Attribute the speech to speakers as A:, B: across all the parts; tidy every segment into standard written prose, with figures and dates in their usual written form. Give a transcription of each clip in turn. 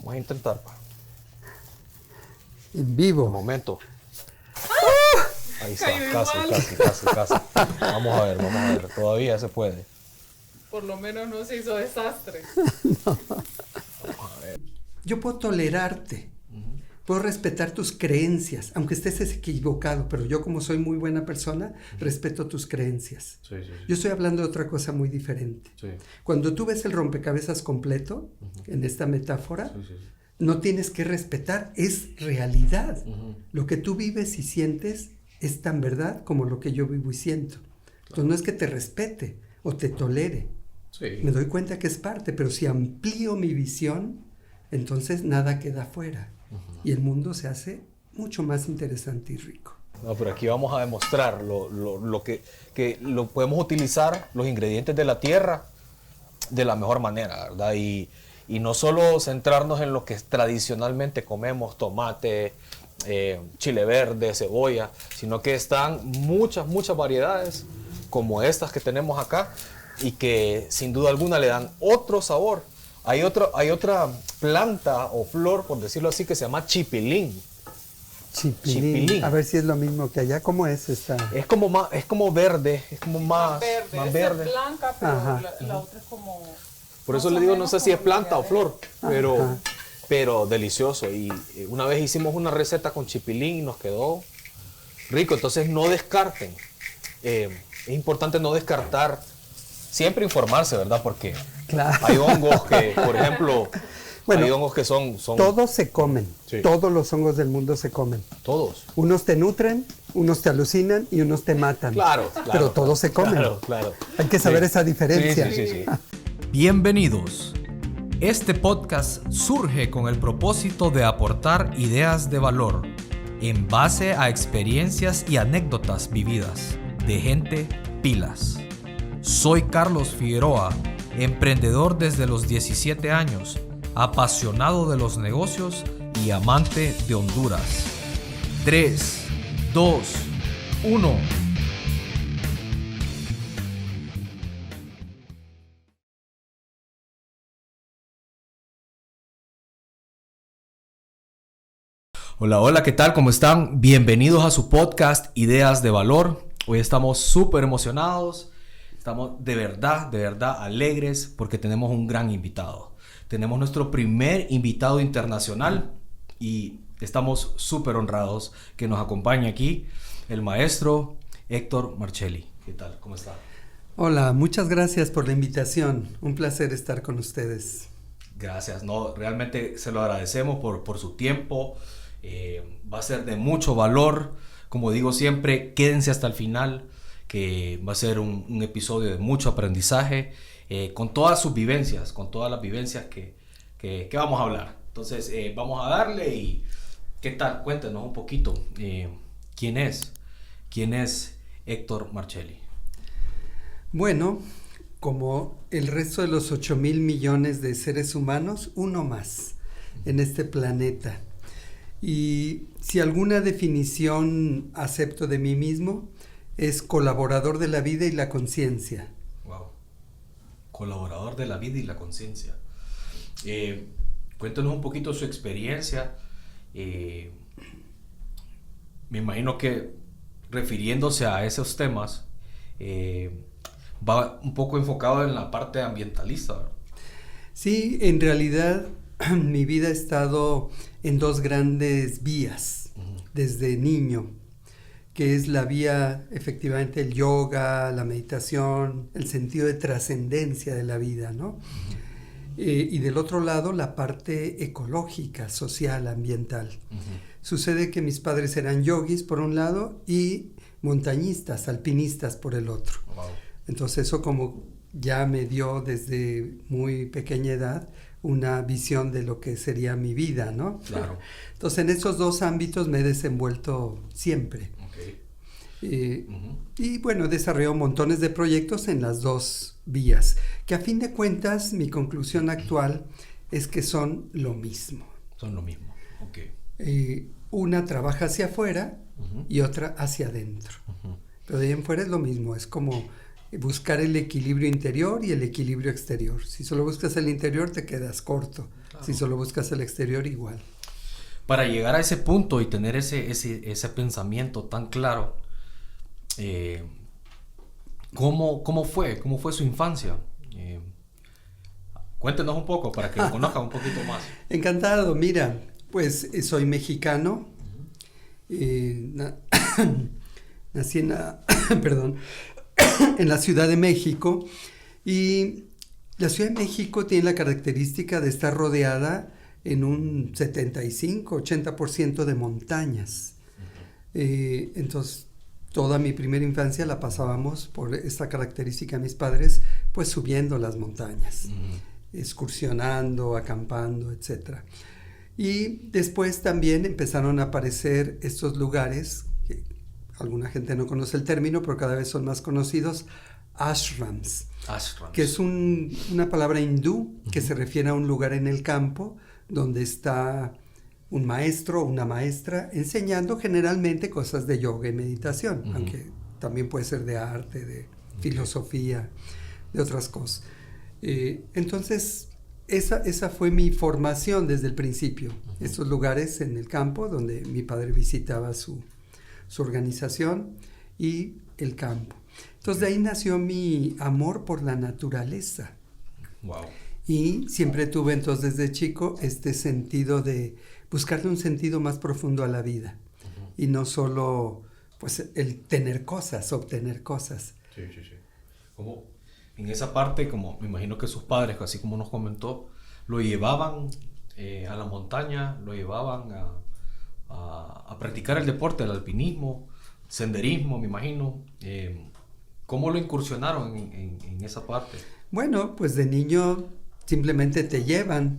A: Vamos a intentar, pa.
B: En vivo.
A: Un momento. Ahí está, casi. Vamos a ver, todavía se puede.
C: Por lo menos no se hizo desastre.
A: Vamos a ver.
B: Yo puedo tolerarte, puedo respetar tus creencias, aunque estés equivocado, pero yo como soy muy buena persona, respeto tus creencias.
A: Sí.
B: Yo estoy hablando de otra cosa muy diferente.
A: Sí.
B: Cuando tú ves el rompecabezas completo, en esta metáfora,
A: Sí.
B: no tienes que respetar, es realidad.
A: Ujú.
B: Lo que tú vives y sientes es tan verdad como lo que yo vivo y siento. Entonces no es que te respete o te tolere.
A: Sí.
B: Me doy cuenta que es parte, pero si amplío mi visión, entonces nada queda fuera. Y el mundo se hace mucho más interesante y rico.
A: No, pero aquí vamos a demostrar lo que lo podemos utilizar, los ingredientes de la tierra, de la mejor manera, ¿verdad? Y no solo centrarnos en lo que tradicionalmente comemos, tomate, chile verde, cebolla, sino que están muchas variedades como estas que tenemos acá y que sin duda alguna le dan otro sabor. Hay otra planta o flor, por decirlo así, que se llama chipilín.
B: Chipilín. A ver si es lo mismo que allá. ¿Cómo es esta?
A: Es como verde, es como más verde.
C: Es blanca, pero
B: Ajá.
C: la otra es como...
A: Por eso
C: más
A: le
C: o
A: digo, no
C: menos
A: sé si es
C: como
A: planta o
C: media
A: flor,
B: Ajá.
A: pero delicioso. Y una vez hicimos una receta con chipilín y nos quedó rico. Entonces no descarten. Es importante no descartar. Siempre informarse, ¿verdad? Porque
B: Claro.
A: hay hongos que, por ejemplo,
B: Bueno,
A: hay hongos que son
B: Todos se comen.
A: Sí.
B: Todos los hongos del mundo se comen.
A: todos.
B: Unos te nutren, unos te alucinan y unos te matan.
A: Claro.
B: Pero todos se comen.
A: Claro.
B: Hay que saber
A: Sí.
B: esa diferencia.
A: Sí.
D: Bienvenidos. Este podcast surge con el propósito de aportar ideas de valor en base a experiencias y anécdotas vividas de gente pilas. Soy Carlos Figueroa, emprendedor desde los 17 años, apasionado de los negocios y amante de Honduras. 3, 2, 1. Hola, ¿qué tal? ¿Cómo están? Bienvenidos a su podcast Ideas de Valor. Hoy estamos súper emocionados, estamos de verdad alegres porque tenemos un gran invitado. Tenemos nuestro primer invitado internacional y estamos súper honrados que nos acompañe aquí el maestro Héctor Marchelli. ¿Qué tal? ¿Cómo está?
B: Hola, muchas gracias por la invitación. Un placer estar con ustedes.
D: Gracias, no, realmente se lo agradecemos por su tiempo. Va a ser de mucho valor. Como digo siempre, quédense hasta el final, que va a ser un episodio de mucho aprendizaje, con todas sus vivencias, con todas las vivencias que vamos a hablar. Entonces, vamos a darle y ¿qué tal? Cuéntanos un poquito. ¿Quién es Héctor Marchelli?
B: Bueno, como el resto de los 8,000 millones de seres humanos, uno más en este planeta. Y si alguna definición acepto de mí mismo, es colaborador de la vida y la conciencia.
D: Wow. Colaborador de la vida y la conciencia. Cuéntanos un poquito su experiencia. Me imagino que refiriéndose a esos temas, va un poco enfocado en la parte ambientalista, ¿verdad?
B: Sí, en realidad mi vida ha estado en dos grandes vías desde niño, que es la vía, efectivamente, el yoga, la meditación, el sentido de trascendencia de la vida, ¿no? Y del otro lado, la parte ecológica, social, ambiental. Sucede que mis padres eran yogis por un lado y montañistas, alpinistas por el otro.
D: Wow.
B: Entonces eso como ya me dio desde muy pequeña edad una visión de lo que sería mi vida, ¿no?
D: Claro.
B: Entonces en esos dos ámbitos me he desenvuelto siempre.
D: Okay.
B: Y bueno, he desarrollado montones de proyectos en las dos vías, que a fin de cuentas mi conclusión actual es que son lo mismo.
D: Son lo mismo. Okay.
B: Una trabaja hacia afuera y otra hacia adentro. Pero de ahí en fuera es lo mismo, es como buscar el equilibrio interior y el equilibrio exterior. Si solo buscas el interior te quedas corto, claro. Si solo buscas el exterior igual.
A: Para llegar a ese punto y tener ese pensamiento tan claro, ¿cómo fue su infancia? Cuéntenos un poco para que lo conozcan un poquito más.
B: Encantado, mira, pues soy mexicano, nací en la Ciudad de México, y la Ciudad de México tiene la característica de estar rodeada en un 75-80% de montañas. Entonces, toda mi primera infancia la pasábamos por esta característica de mis padres, pues subiendo las montañas, excursionando, acampando, etc. Y después también empezaron a aparecer estos lugares, que alguna gente no conoce el término, pero cada vez son más conocidos, ashrams. Que es una palabra hindú que se refiere a un lugar en el campo donde está un maestro o una maestra enseñando generalmente cosas de yoga y meditación, aunque también puede ser de arte, de filosofía, de otras cosas. Entonces, esa fue mi formación desde el principio. Estos lugares en el campo donde mi padre visitaba su organización y el campo. Entonces, de ahí nació mi amor por la naturaleza.
A: Wow.
B: Y siempre tuve entonces desde chico este sentido de buscarle un sentido más profundo a la vida. Y no solo pues el tener cosas, obtener cosas.
A: Sí. Como en esa parte, como me imagino que sus padres, así como nos comentó, lo llevaban a la montaña, lo llevaban a practicar el deporte, el alpinismo, senderismo, me imagino. ¿Cómo lo incursionaron en esa parte?
B: Bueno, pues de niño simplemente te llevan,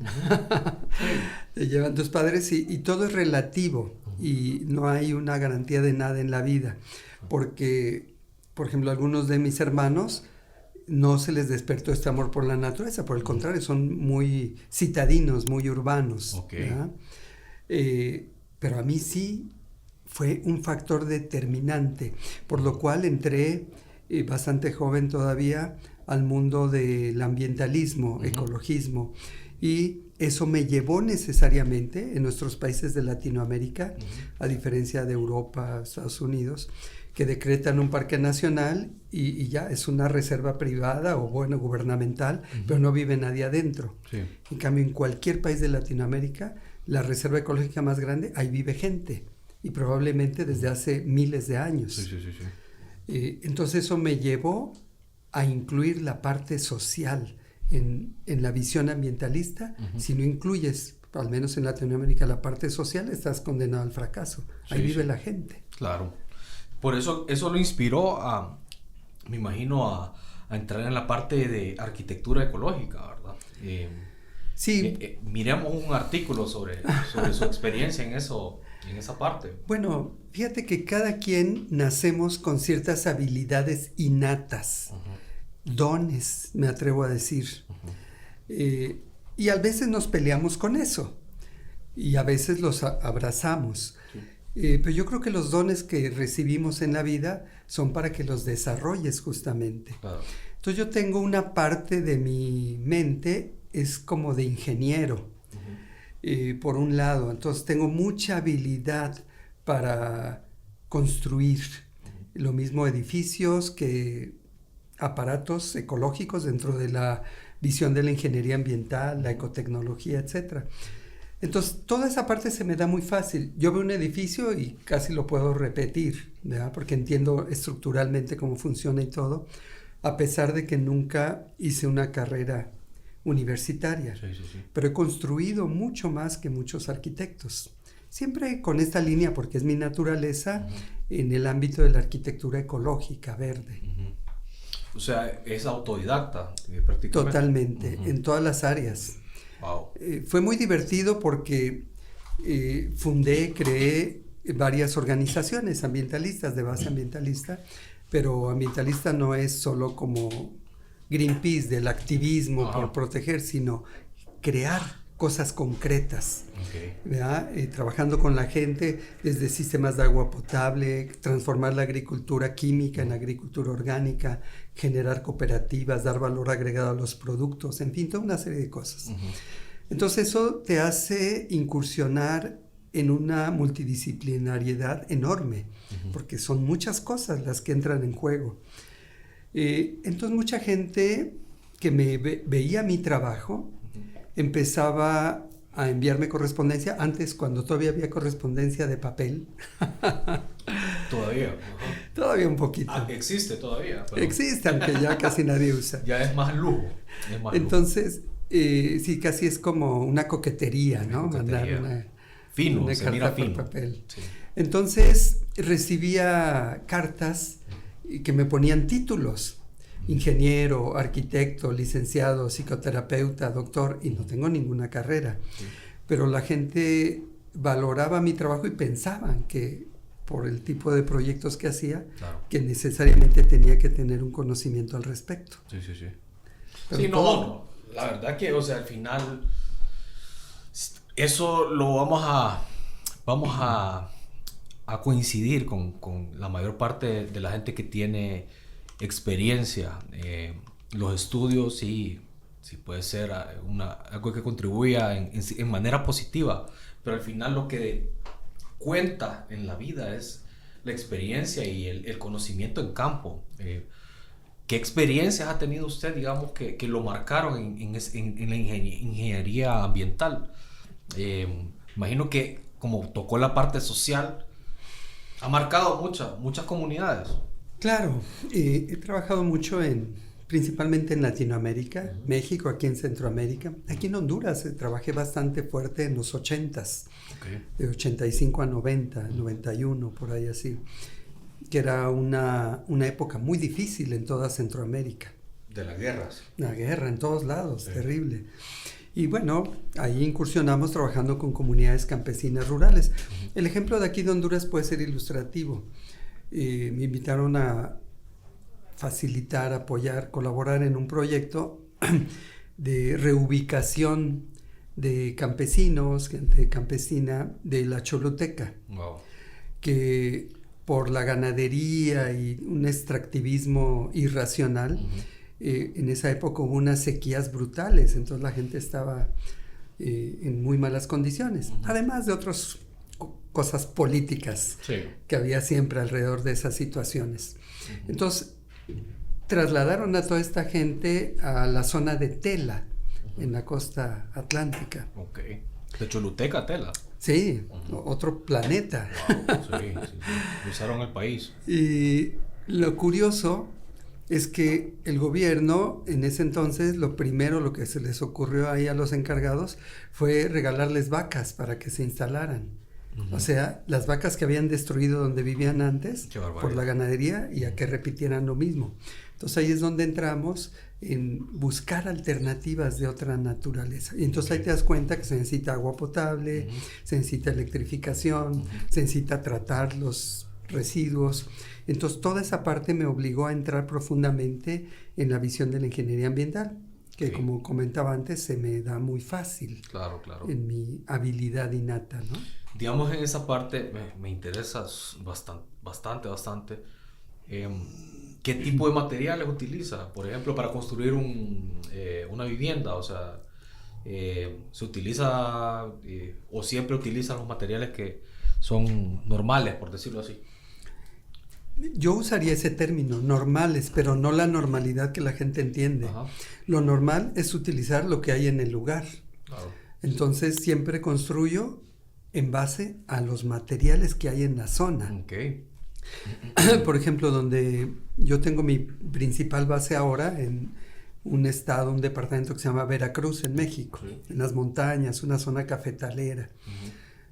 B: te llevan tus padres y todo es relativo y no hay una garantía de nada en la vida, porque, por ejemplo, algunos de mis hermanos no se les despertó este amor por la naturaleza, por el contrario, son muy citadinos, muy urbanos.
A: Okay.
B: Pero a mí sí fue un factor determinante, por lo cual entré bastante joven todavía al mundo del ambientalismo, ecologismo, y eso me llevó necesariamente en nuestros países de Latinoamérica, a diferencia de Europa, Estados Unidos, que decretan un parque nacional y ya es una reserva privada o bueno, gubernamental, pero no vive nadie adentro. Sí. En cambio, en cualquier país de Latinoamérica, la reserva ecológica más grande, ahí vive gente, y probablemente desde hace miles de años.
A: Sí.
B: Entonces eso me llevó a incluir la parte social en la visión ambientalista. Si no incluyes, al menos en Latinoamérica, la parte social, estás condenado al fracaso. Ahí vive la gente.
A: Claro. Por eso lo inspiró me imagino, a entrar en la parte de arquitectura ecológica, ¿verdad?
B: Sí.
A: Miremos un artículo sobre su experiencia en esa parte.
B: Bueno, fíjate que cada quien nacemos con ciertas habilidades innatas, dones, me atrevo a decir. Y a veces nos peleamos con eso y a veces los abrazamos. Pero yo creo que los dones que recibimos en la vida son para que los desarrolles justamente. Claro. Entonces yo tengo una parte de mi mente, es como de ingeniero, por un lado. Entonces tengo mucha habilidad para construir, lo mismo edificios que aparatos ecológicos dentro de la visión de la ingeniería ambiental, la ecotecnología, etc. Entonces, toda esa parte se me da muy fácil. Yo veo un edificio y casi lo puedo repetir, ¿verdad? Porque entiendo estructuralmente cómo funciona y todo, a pesar de que nunca hice una carrera universitaria. Sí. Pero he construido mucho más que muchos arquitectos. Siempre con esta línea, porque es mi naturaleza, en el ámbito de la arquitectura ecológica, verde.
A: O sea, es autodidacta, prácticamente.
B: Totalmente, en todas las áreas.
A: Wow.
B: Fue muy divertido porque creé varias organizaciones ambientalistas, de base ambientalista, pero ambientalista no es solo como Greenpeace, del activismo por proteger, sino crear cosas concretas.
A: Okay.
B: ¿Verdad? Trabajando con la gente desde sistemas de agua potable, transformar la agricultura química en agricultura orgánica, generar cooperativas, dar valor agregado a los productos, en fin, toda una serie de cosas.
A: Uh-huh.
B: Entonces eso te hace incursionar en una multidisciplinariedad enorme, uh-huh, porque son muchas cosas las que entran en juego. Entonces mucha gente que me veía mi trabajo, uh-huh, empezaba a enviarme correspondencia, antes cuando todavía había correspondencia de papel.
A: Todavía. Uh-huh.
B: Todavía un poquito.
A: Existe todavía. Pero...
B: Existe, aunque ya casi nadie usa.
A: Ya es más lujo.
B: Entonces, sí, casi es como una coquetería, ¿no? Mandar una carta por papel. Sí. Entonces, recibía cartas que me ponían títulos. Ingeniero, arquitecto, licenciado, psicoterapeuta, doctor, y no tengo ninguna carrera. Sí. Pero la gente valoraba mi trabajo y pensaban que por el tipo de proyectos que hacía, claro, que necesariamente tenía que tener un conocimiento al respecto.
A: Sí. Pero sí, no, la verdad que, o sea, al final, eso lo vamos a coincidir con la mayor parte de la gente que tiene experiencia. Los estudios sí puede ser algo que contribuya en manera positiva, pero al final lo que cuenta en la vida es la experiencia y el conocimiento en campo. ¿Qué experiencias ha tenido usted, digamos, que lo marcaron en la ingeniería ambiental? Imagino que como tocó la parte social, ha marcado muchas comunidades.
B: Claro, he trabajado mucho principalmente en Latinoamérica, uh-huh, México, aquí en Centroamérica. Aquí en Honduras trabajé bastante fuerte en los 80s, okay, de 85 a 90, 91, por ahí así, que era una época muy difícil en toda Centroamérica.
A: De las guerras.
B: La guerra en todos lados, sí, terrible. Y bueno, ahí incursionamos trabajando con comunidades campesinas rurales. Uh-huh. El ejemplo de aquí de Honduras puede ser ilustrativo. Me invitaron a facilitar, apoyar, colaborar en un proyecto de reubicación de campesinos, gente campesina de la Choluteca, wow, que por la ganadería y un extractivismo irracional, uh-huh, en esa época hubo unas sequías brutales, entonces la gente estaba en muy malas condiciones, uh-huh, además de otras cosas políticas, sí, que había siempre alrededor de esas situaciones. Uh-huh. Entonces, trasladaron a toda esta gente a la zona de Tela, uh-huh, en la costa atlántica.
A: Ok. De Choluteca a Tela.
B: Sí, uh-huh, otro planeta.
A: Wow, sí. Cruzaron el país.
B: Y lo curioso es que el gobierno, en ese entonces, lo que se les ocurrió ahí a los encargados fue regalarles vacas para que se instalaran. Uh-huh. O sea, las vacas que habían destruido donde vivían antes por la ganadería y a que repitieran lo mismo. Entonces ahí es donde entramos en buscar alternativas de otra naturaleza. Y entonces, okay, ahí te das cuenta que se necesita agua potable, uh-huh, se necesita electrificación, uh-huh, se necesita tratar los residuos. Entonces toda esa parte me obligó a entrar profundamente en la visión de la ingeniería ambiental, que sí, como comentaba antes, se me da muy fácil.
A: Claro.
B: En mi habilidad innata, ¿no?
A: Digamos, en esa parte me interesa bastante. ¿Qué tipo de materiales utiliza? Por ejemplo, para construir una vivienda, o sea, ¿se utiliza o siempre utilizan los materiales que son normales, por decirlo así?
B: Yo usaría ese término, normales, pero no la normalidad que la gente entiende. Ajá. Lo normal es utilizar lo que hay en el lugar. Claro. Entonces siempre construyo en base a los materiales que hay en la zona.
A: Okay.
B: Por ejemplo, donde yo tengo mi principal base ahora, en un estado, un departamento que se llama Veracruz, en México, sí, en las montañas, una zona cafetalera,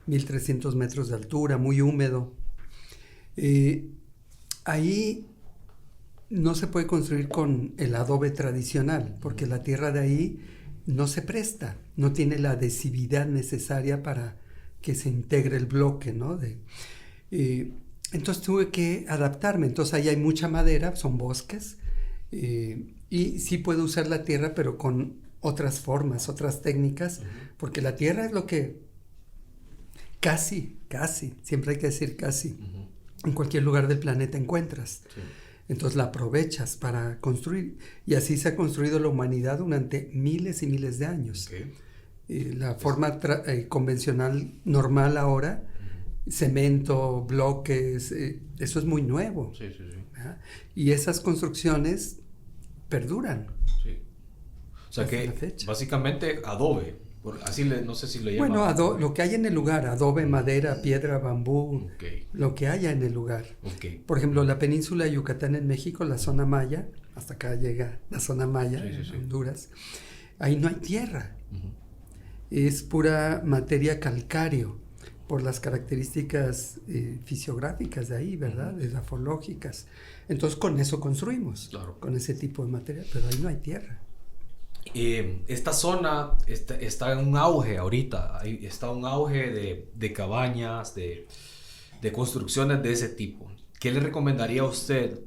B: 1300 metros de altura, muy húmedo. Ahí no se puede construir con el adobe tradicional, porque la tierra de ahí no se presta, no tiene la adhesividad necesaria para que se integre el bloque, ¿no? Entonces tuve que adaptarme. Entonces ahí hay mucha madera, son bosques, y sí puedo usar la tierra, pero con otras formas, otras técnicas, porque la tierra es lo que casi, siempre hay que decir casi, en cualquier lugar del planeta encuentras.
A: Sí.
B: Entonces la aprovechas para construir. Y así se ha construido la humanidad durante miles y miles de años.
A: Okay.
B: La forma convencional, normal ahora, cemento, bloques, eso es muy nuevo.
A: Sí.
B: ¿Verdad? Y esas construcciones perduran.
A: Sí. O sea que básicamente adobe, así no sé si lo llaman.
B: Bueno, lo que hay en el lugar, adobe, madera, piedra, bambú,
A: Okay.
B: lo que haya en el lugar.
A: Okay.
B: Por ejemplo, la península de Yucatán en México, la zona maya, hasta acá llega la zona maya,
A: Sí.
B: Honduras, ahí no hay tierra, es pura materia calcáreo, por las características fisiográficas de ahí, ¿verdad? Edafológicas. Entonces con eso construimos,
A: Claro.
B: con ese tipo de material, pero ahí no hay tierra.
A: Esta zona está en un auge ahorita, está un auge de cabañas, de construcciones de ese tipo. ¿Qué le recomendaría a usted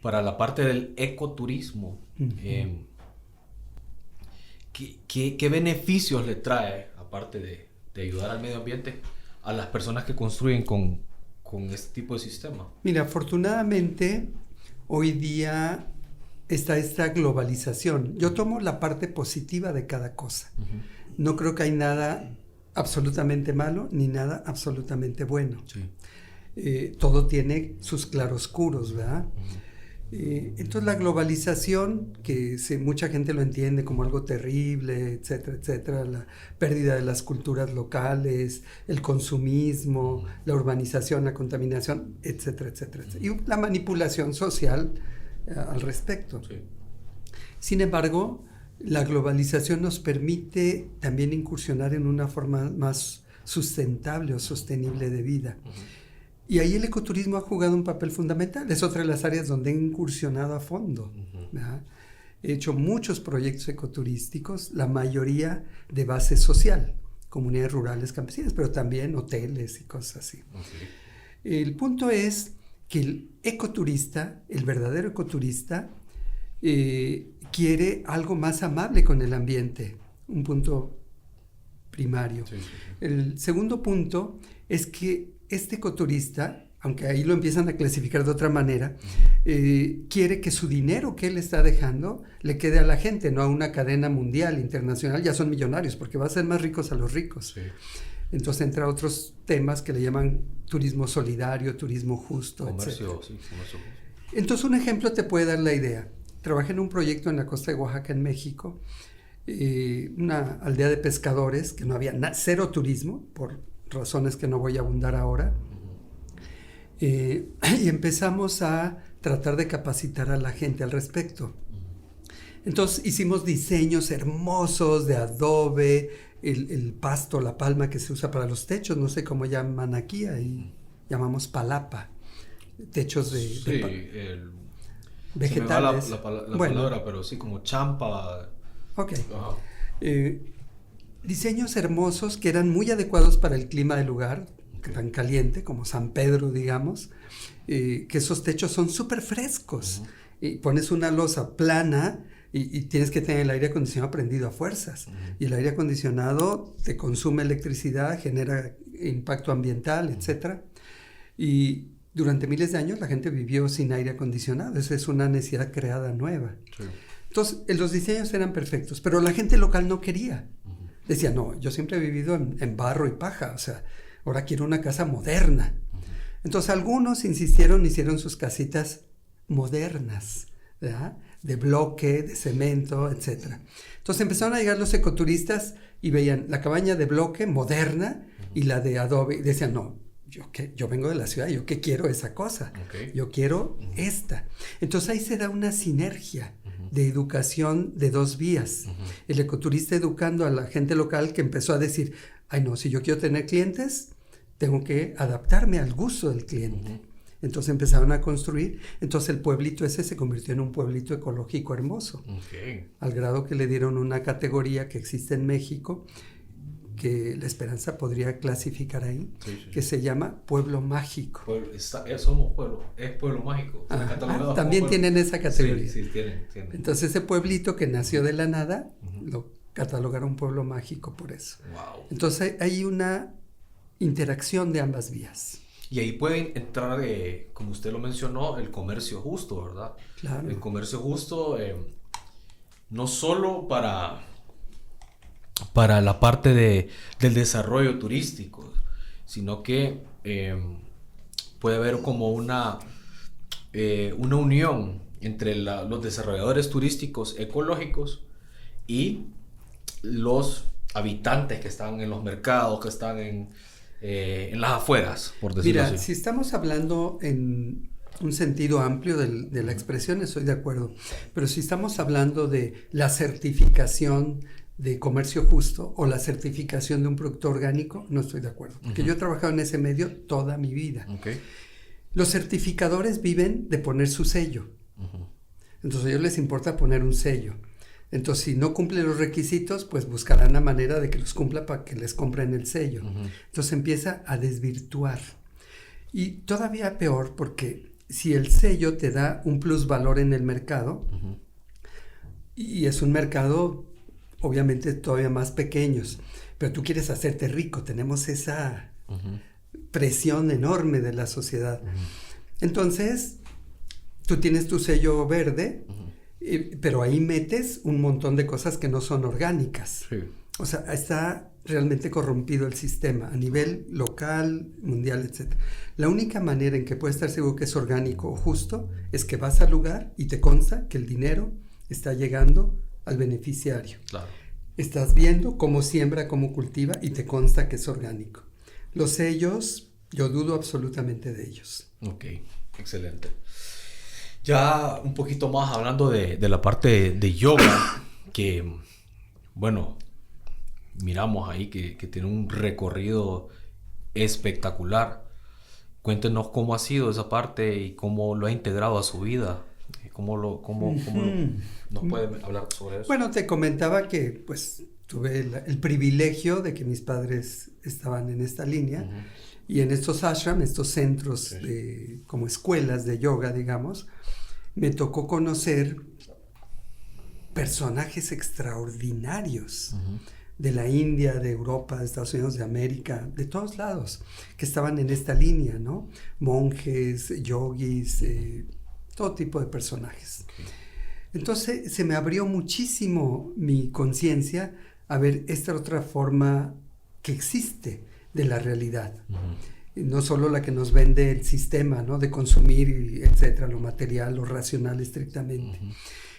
A: para la parte del ecoturismo? ¿Qué beneficios le trae, aparte de ayudar al medio ambiente, a las personas que construyen con este tipo de sistema?
B: Mira, afortunadamente hoy día está esta globalización. Yo tomo la parte positiva de cada cosa. No creo que hay nada absolutamente malo ni nada absolutamente bueno.
A: Sí.
B: Todo tiene sus claroscuros, ¿verdad? Entonces la globalización, que mucha gente lo entiende como algo terrible, etcétera, etcétera, la pérdida de las culturas locales, el consumismo, la urbanización, la contaminación, etcétera, etcétera, etcétera. Y la manipulación social al respecto.
A: Sí.
B: Sin embargo, la globalización nos permite también incursionar en una forma más sustentable o sostenible de vida. Y ahí el ecoturismo ha jugado un papel fundamental. Es otra de las áreas donde he incursionado a fondo. ¿Verdad? He hecho muchos proyectos ecoturísticos, la mayoría de base social, comunidades rurales campesinas, pero también hoteles y cosas así. Okay. El punto es que el ecoturista, el verdadero ecoturista, quiere algo más amable con el ambiente, un punto primario. Sí. El segundo punto es que este ecoturista, aunque ahí lo empiezan a clasificar de otra manera, quiere que su dinero que él está dejando le quede a la gente, no a una cadena mundial, internacional. Ya son millonarios porque va a hacer más ricos a los ricos. Sí. Entonces entra otros temas que le llaman turismo solidario, turismo justo,
A: comercio,
B: etc.
A: Sí, comercio.
B: Entonces un ejemplo te puede dar la idea. Trabajé en un proyecto en la costa de Oaxaca, en México, una aldea de pescadores que no había cero turismo, por razones que no voy a abundar ahora, y empezamos a tratar de capacitar a la gente al respecto. Entonces hicimos diseños hermosos de adobe, el pasto, la palma que se usa para los techos, no sé cómo llaman aquí, ahí llamamos palapa, techos vegetales.
A: Se me va la palabra, pero sí, como champa.
B: Ok. Diseños hermosos que eran muy adecuados para el clima del lugar, tan caliente como San Pedro, digamos, que esos techos son súper frescos. Y pones una losa plana y tienes que tener el aire acondicionado prendido a fuerzas. Y el aire acondicionado te consume electricidad, genera impacto ambiental, etc. Y durante miles de años la gente vivió sin aire acondicionado. Esa es una necesidad creada nueva. Sí. Entonces, los diseños eran perfectos, pero la gente local no quería. Decía, no, yo siempre he vivido en barro y paja, o sea, ahora quiero una casa moderna. Entonces, algunos insistieron, hicieron sus casitas modernas, ¿verdad? De bloque, de cemento, etc. Entonces, empezaron a llegar los ecoturistas y veían la cabaña de bloque moderna y la de adobe, y decían, no, yo vengo de la ciudad, yo qué quiero esa cosa, yo quiero esta. Entonces, ahí se da una sinergia de educación de dos vías. El ecoturista educando a la gente local que empezó a decir, ay no, si yo quiero tener clientes, tengo que adaptarme al gusto del cliente. Entonces empezaron a construir, entonces el pueblito ese se convirtió en un pueblito ecológico hermoso, al grado que le dieron una categoría que existe en México, que La Esperanza podría clasificar ahí,
A: Sí, sí.
B: que se llama Pueblo Mágico.
A: Somos pueblo, es pueblo mágico.
B: También tienen esa categoría.
A: Sí, tienen.
B: Entonces ese pueblito que nació de la nada, lo catalogaron pueblo mágico por eso.
A: Wow.
B: Entonces hay una interacción de ambas vías.
A: Y ahí pueden entrar, como usted lo mencionó, el comercio justo, ¿verdad?
B: Claro.
A: El comercio justo, no solo para la parte del desarrollo turístico, sino que puede haber como una unión entre los desarrolladores turísticos ecológicos y los habitantes que están en los mercados, que están en las afueras, por decirlo
B: Mira,
A: así.
B: si estamos hablando en un sentido amplio de la expresión, estoy de acuerdo. Pero si estamos hablando de la certificación de comercio justo o la certificación de un producto orgánico, no estoy de acuerdo. Porque yo he trabajado en ese medio toda mi vida.
A: Okay.
B: Los certificadores viven de poner su sello. Entonces a ellos les importa poner un sello. Entonces, si no cumple los requisitos, pues buscarán la manera de que los cumpla para que les compren el sello. Entonces empieza a desvirtuar. Y todavía peor, porque si el sello te da un plusvalor en el mercado, y es un mercado obviamente todavía más pequeños, pero tú quieres hacerte rico, tenemos esa presión enorme de la sociedad. Entonces, tú tienes tu sello verde, pero ahí metes un montón de cosas que no son orgánicas.
A: Sí.
B: O sea, está realmente corrompido el sistema a nivel local, mundial, etc. La única manera en que puedes estar seguro que es orgánico o justo es que vas al lugar y te consta que el dinero está llegando al beneficiario.
A: Claro.
B: Estás viendo cómo siembra, cómo cultiva y te consta que es orgánico. Los sellos, yo dudo absolutamente de ellos.
A: Ok, excelente. Ya un poquito más hablando de la parte de yoga, que, bueno, miramos ahí que tiene un recorrido espectacular. Cuéntenos cómo ha sido esa parte y cómo lo ha integrado a su vida. ¿Nos puede hablar sobre eso?
B: Bueno, te comentaba que pues tuve el privilegio de que mis padres estaban en esta línea y en estos ashram, estos centros como escuelas de yoga, digamos, me tocó conocer personajes extraordinarios de la India, de Europa, de Estados Unidos, de América, de todos lados, que estaban en esta línea, ¿no? Monjes, yogis, todo tipo de personajes.
A: Okay.
B: Entonces se me abrió muchísimo mi conciencia a ver esta otra forma que existe de la realidad. No solo la que nos vende el sistema, ¿no? De consumir, etcétera, lo material, lo racional estrictamente.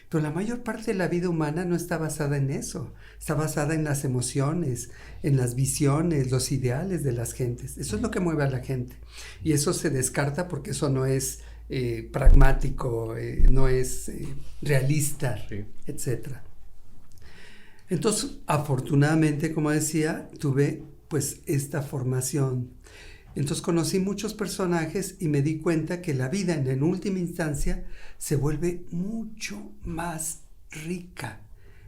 B: Pero la mayor parte de la vida humana no está basada en eso. Está basada en las emociones, en las visiones, los ideales de las gentes. Eso es lo que mueve a la gente. Y eso se descarta porque eso no es pragmático, no es realista, etcétera. Entonces, afortunadamente, como decía, tuve pues esta formación. Entonces conocí muchos personajes y me di cuenta que la vida en última instancia se vuelve mucho más rica,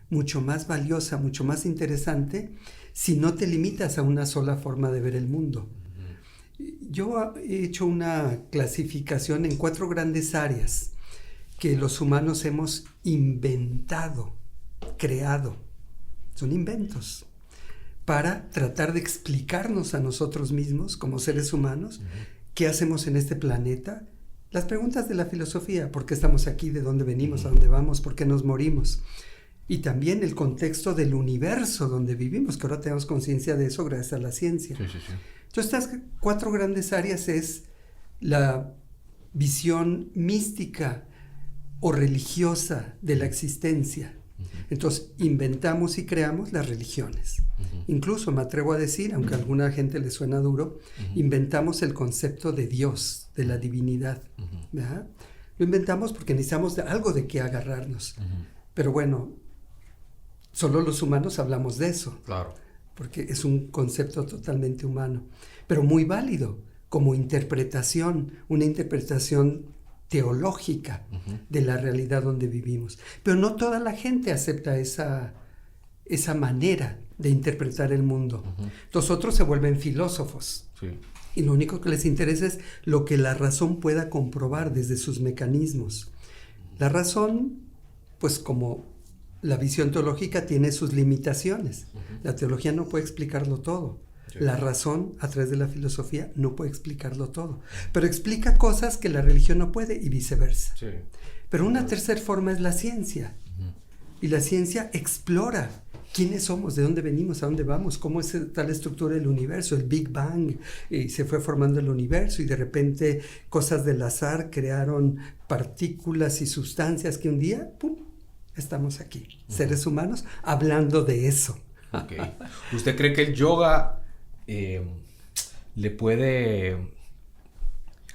B: mucho más valiosa, mucho más interesante si no te limitas a una sola forma de ver el mundo. Yo he hecho una clasificación en 4 grandes áreas que los humanos hemos inventado, creado. Son inventos para tratar de explicarnos a nosotros mismos como seres humanos qué hacemos en este planeta. Las preguntas de la filosofía, ¿por qué estamos aquí? ¿De dónde venimos? ¿A dónde vamos? ¿Por qué nos morimos? Y también el contexto del universo donde vivimos, que ahora tenemos conciencia de eso gracias a la ciencia.
A: Sí.
B: Entonces, estas 4 grandes áreas es la visión mística o religiosa de la existencia. Entonces, inventamos y creamos las religiones. Incluso, me atrevo a decir, aunque a alguna gente le suena duro, inventamos el concepto de Dios, de la divinidad. ¿Verdad? Lo inventamos porque necesitamos algo de qué agarrarnos. Pero bueno, solo los humanos hablamos de eso.
A: Claro.
B: Porque es un concepto totalmente humano, pero muy válido como interpretación, una interpretación teológica de la realidad donde vivimos. Pero no toda la gente acepta esa manera de interpretar el mundo. Los otros se vuelven filósofos.
A: Sí.
B: Y lo único que les interesa es lo que la razón pueda comprobar desde sus mecanismos. La razón, pues como la visión teológica, tiene sus limitaciones. La teología no puede explicarlo todo. Sí. La razón, a través de la filosofía, no puede explicarlo todo. Pero explica cosas que la religión no puede y viceversa. Sí. Pero una tercera forma es la ciencia. Y la ciencia explora quiénes somos, de dónde venimos, a dónde vamos, cómo es tal estructura del universo, el Big Bang, y se fue formando el universo y de repente cosas del azar crearon partículas y sustancias que un día, ¡pum!, estamos aquí, seres humanos, hablando de eso.
A: Okay. ¿Usted cree que el yoga le puede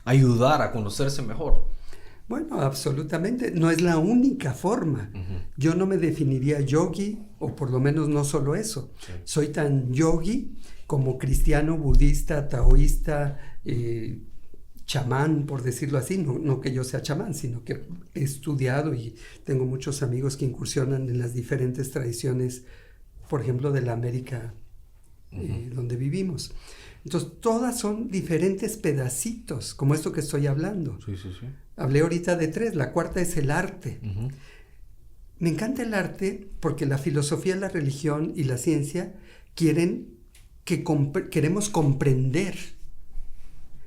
A: ayudar a conocerse mejor?
B: Bueno, absolutamente. No es la única forma. Yo no me definiría yogi, o por lo menos no solo eso. Sí. Soy tan yogi como cristiano, budista, taoísta, chamán, por decirlo así. No que yo sea chamán, sino que he estudiado y tengo muchos amigos que incursionan en las diferentes tradiciones, por ejemplo, de la América donde vivimos. Entonces, todas son diferentes pedacitos, como esto que estoy hablando. Sí, sí, sí. Hablé ahorita de 3, la cuarta es el arte. Me encanta el arte porque la filosofía, la religión y la ciencia queremos comprender.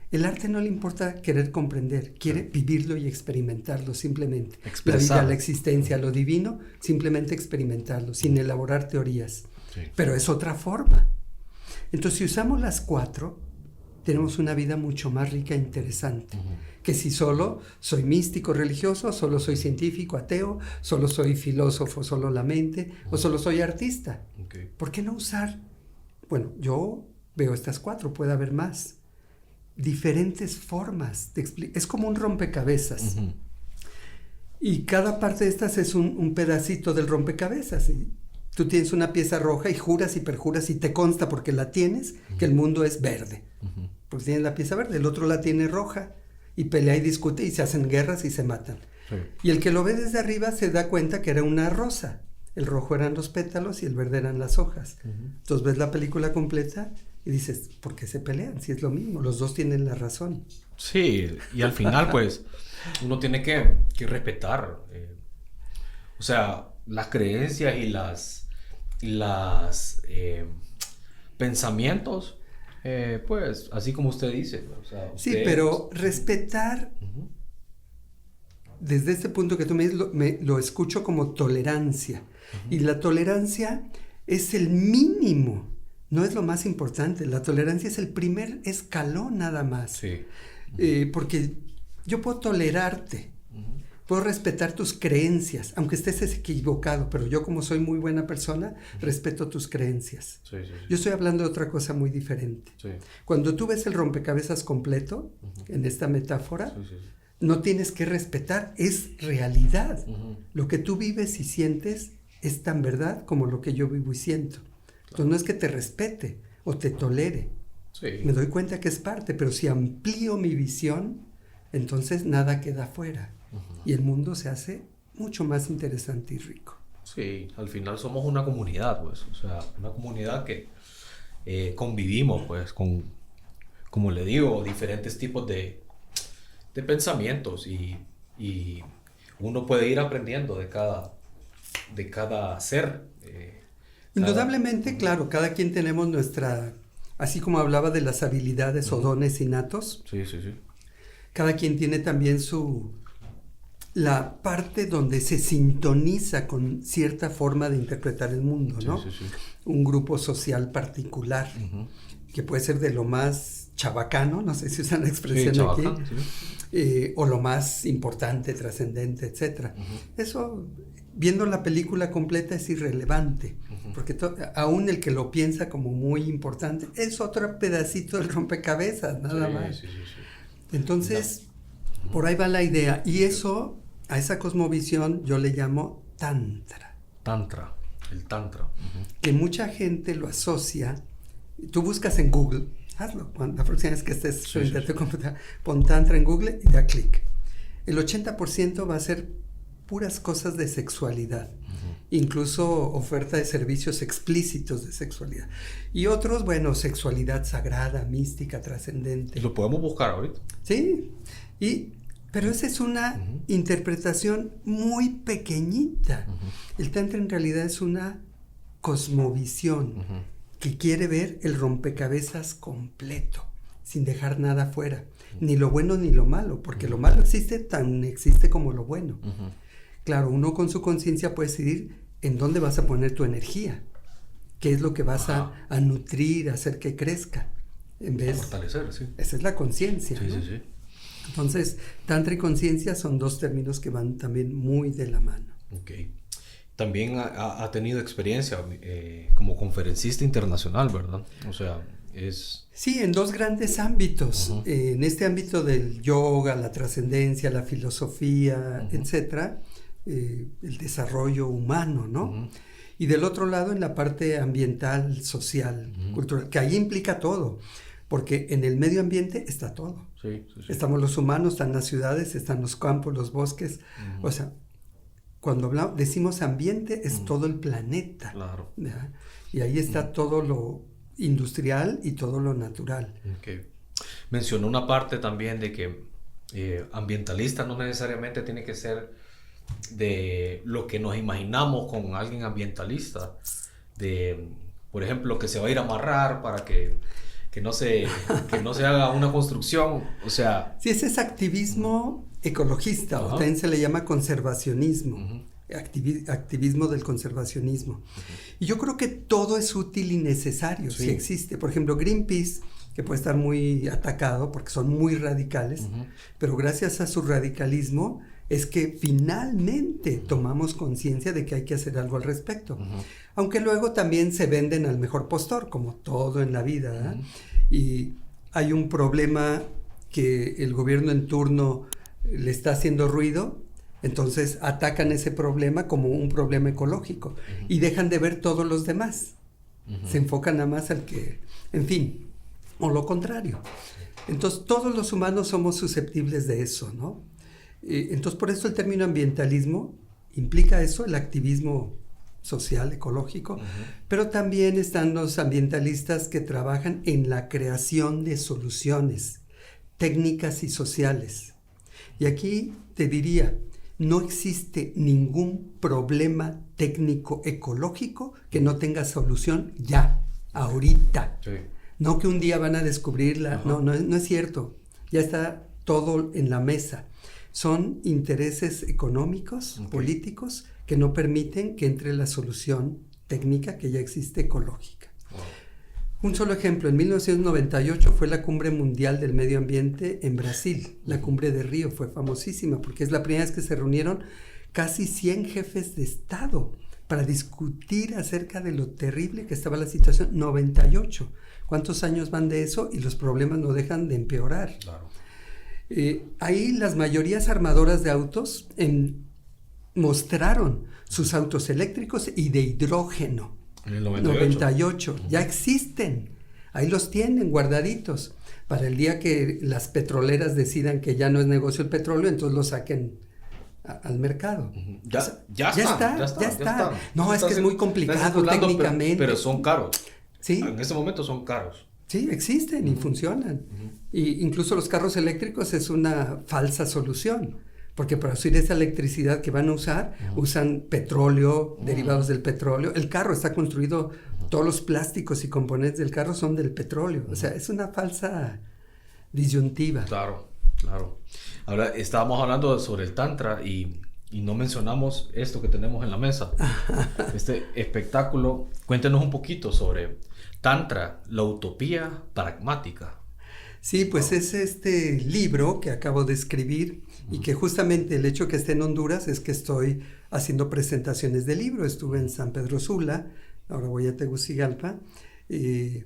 B: El arte no le importa querer comprender, quiere vivirlo y experimentarlo simplemente. La vida, la existencia, lo divino, simplemente experimentarlo, sin elaborar teorías. Sí. Pero es otra forma. Entonces, si usamos las 4, tenemos una vida mucho más rica e interesante. Que si solo soy místico, religioso, solo soy científico, ateo, solo soy filósofo, solo la mente, o solo soy artista. Okay. ¿Por qué no usar? Bueno, yo veo estas 4, puede haber más. Diferentes formas de explicar. Es como un rompecabezas. Y cada parte de estas es un pedacito del rompecabezas. Y tú tienes una pieza roja y juras y perjuras y te consta porque la tienes que el mundo es verde. Porque tienes la pieza verde, el otro la tiene roja y pelea y discute y se hacen guerras y se matan. Sí. Y el que lo ve desde arriba se da cuenta que era una rosa. El rojo eran los pétalos y el verde eran las hojas. Entonces ves la película completa y dices, ¿por qué se pelean? Si es lo mismo, los dos tienen la razón.
A: Sí, y al final pues uno tiene que respetar, o sea, las creencias y las pensamientos, pues así como usted dice. O sea,
B: sí, pero respetar, desde este punto que tú me dices, lo escucho como tolerancia. Y la tolerancia es el mínimo, no es lo más importante. La tolerancia es el primer escalón nada más. Sí. Porque yo puedo tolerarte, puedo respetar tus creencias, aunque estés equivocado, pero yo como soy muy buena persona, respeto tus creencias. Sí, sí, sí. Yo estoy hablando de otra cosa muy diferente. Sí. Cuando tú ves el rompecabezas completo, en esta metáfora, no tienes que respetar, es realidad. Lo que tú vives y sientes es tan verdad como lo que yo vivo y siento. Entonces no es que te respete o te tolere. Sí. Me doy cuenta que es parte, pero si amplío mi visión, entonces nada queda fuera. Y el mundo se hace mucho más interesante y rico.
A: Sí, al final somos una comunidad, pues, o sea, una comunidad que convivimos, pues, con, como le digo, diferentes tipos de pensamientos y uno puede ir aprendiendo de cada ser.
B: Indudablemente, claro, cada quien tenemos nuestra, así como hablaba de las habilidades o dones innatos. Sí, sí, sí. Cada quien tiene también la parte donde se sintoniza con cierta forma de interpretar el mundo, ¿no? Sí, sí, sí. Un grupo social particular, que puede ser de lo más chabacano, no sé si usan la expresión aquí, o lo más importante, trascendente, etc. Eso, viendo la película completa, es irrelevante, porque aún el que lo piensa como muy importante, es otro pedacito del rompecabezas, nada más. Sí, sí, sí. Entonces, por ahí va la idea, y eso, a esa cosmovisión yo le llamo Tantra.
A: Tantra, el Tantra.
B: Que mucha gente lo asocia, tú buscas en Google, hazlo, la próxima vez que estés frente a tu computadora, pon Tantra en Google y da clic. El 80% va a ser puras cosas de sexualidad. incluso oferta de servicios explícitos de sexualidad. Y otros, bueno, sexualidad sagrada, mística, trascendente.
A: Y lo podemos buscar ahorita.
B: Sí, pero esa es una interpretación muy pequeñita. El Tantra en realidad es una cosmovisión que quiere ver el rompecabezas completo, sin dejar nada fuera, ni lo bueno ni lo malo, porque lo malo tan existe como lo bueno. Claro, uno con su conciencia puede decidir en dónde vas a poner tu energía, qué es lo que vas a nutrir, hacer que crezca, en vez...
A: Fortalecer, sí.
B: Esa es la conciencia,
A: Sí,
B: ¿no?
A: sí, sí.
B: Entonces, Tantra y conciencia son dos términos que van también muy de la mano.
A: Ok. También ha tenido experiencia como conferencista internacional, ¿verdad? O sea, es...
B: Sí, en dos grandes ámbitos. En este ámbito del yoga, la trascendencia, la filosofía, etcétera, el desarrollo humano, ¿no? Y del otro lado, en la parte ambiental, social, cultural, que ahí implica todo, porque en el medio ambiente está todo.
A: Sí.
B: Estamos los humanos, están las ciudades, están los campos, los bosques, o sea, cuando decimos ambiente es todo el planeta.
A: Claro.
B: ¿Ya? Y ahí está todo lo industrial y todo lo natural.
A: Okay. Mencionó una parte también de que ambientalista no necesariamente tiene que ser de lo que nos imaginamos con alguien ambientalista, de, por ejemplo, que se va a ir a amarrar para que no se haga una construcción, o sea...
B: Sí, ese es activismo ecologista, o también se le llama conservacionismo, activismo del conservacionismo. Y yo creo que todo es útil y necesario, si existe. Por ejemplo, Greenpeace, que puede estar muy atacado porque son muy radicales, pero gracias a su radicalismo es que finalmente tomamos conciencia de que hay que hacer algo al respecto. Aunque luego también se venden al mejor postor, como todo en la vida, y hay un problema que el gobierno en turno le está haciendo ruido, entonces atacan ese problema como un problema ecológico y dejan de ver todos los demás. Se enfocan nada más al que, en fin, o lo contrario. Entonces todos los humanos somos susceptibles de eso, ¿no? Entonces por eso el término ambientalismo implica eso, el activismo social, ecológico, pero también están los ambientalistas que trabajan en la creación de soluciones técnicas y sociales. Y aquí te diría, no existe ningún problema técnico ecológico que no tenga solución ya, ahorita.
A: Sí.
B: No que un día van a descubrirla, no es cierto, ya está todo en la mesa. Son intereses económicos, políticos, que no permiten que entre la solución técnica que ya existe ecológica. Un solo ejemplo, en 1998 fue la Cumbre Mundial del Medio Ambiente en Brasil. La Cumbre de Río fue famosísima porque es la primera vez que se reunieron casi 100 jefes de Estado para discutir acerca de lo terrible que estaba la situación. 98. ¿Cuántos años van de eso? Y los problemas no dejan de empeorar.
A: Claro.
B: Ahí las mayorías armadoras de autos mostraron sus autos eléctricos y de hidrógeno.
A: En el 98.
B: Ya existen. Ahí los tienen guardaditos. Para el día que las petroleras decidan que ya no es negocio el petróleo, entonces lo saquen al mercado.
A: Ya está.
B: No, es que es muy complicado técnicamente.
A: Pero son caros.
B: Sí.
A: En ese momento son caros.
B: Sí, existen y funcionan. Y incluso los carros eléctricos es una falsa solución, porque para producir esa electricidad que van a usar, usan petróleo, derivados del petróleo. El carro está construido, todos los plásticos y componentes del carro son del petróleo. O sea, es una falsa disyuntiva.
A: Claro. Ahora, estábamos hablando sobre el Tantra y no mencionamos esto que tenemos en la mesa. Este espectáculo. Cuéntenos un poquito sobre Tantra, la utopía pragmática.
B: Sí, pues es este libro que acabo de escribir y que justamente el hecho que esté en Honduras es que estoy haciendo presentaciones de libro. Estuve en San Pedro Sula, ahora voy a Tegucigalpa,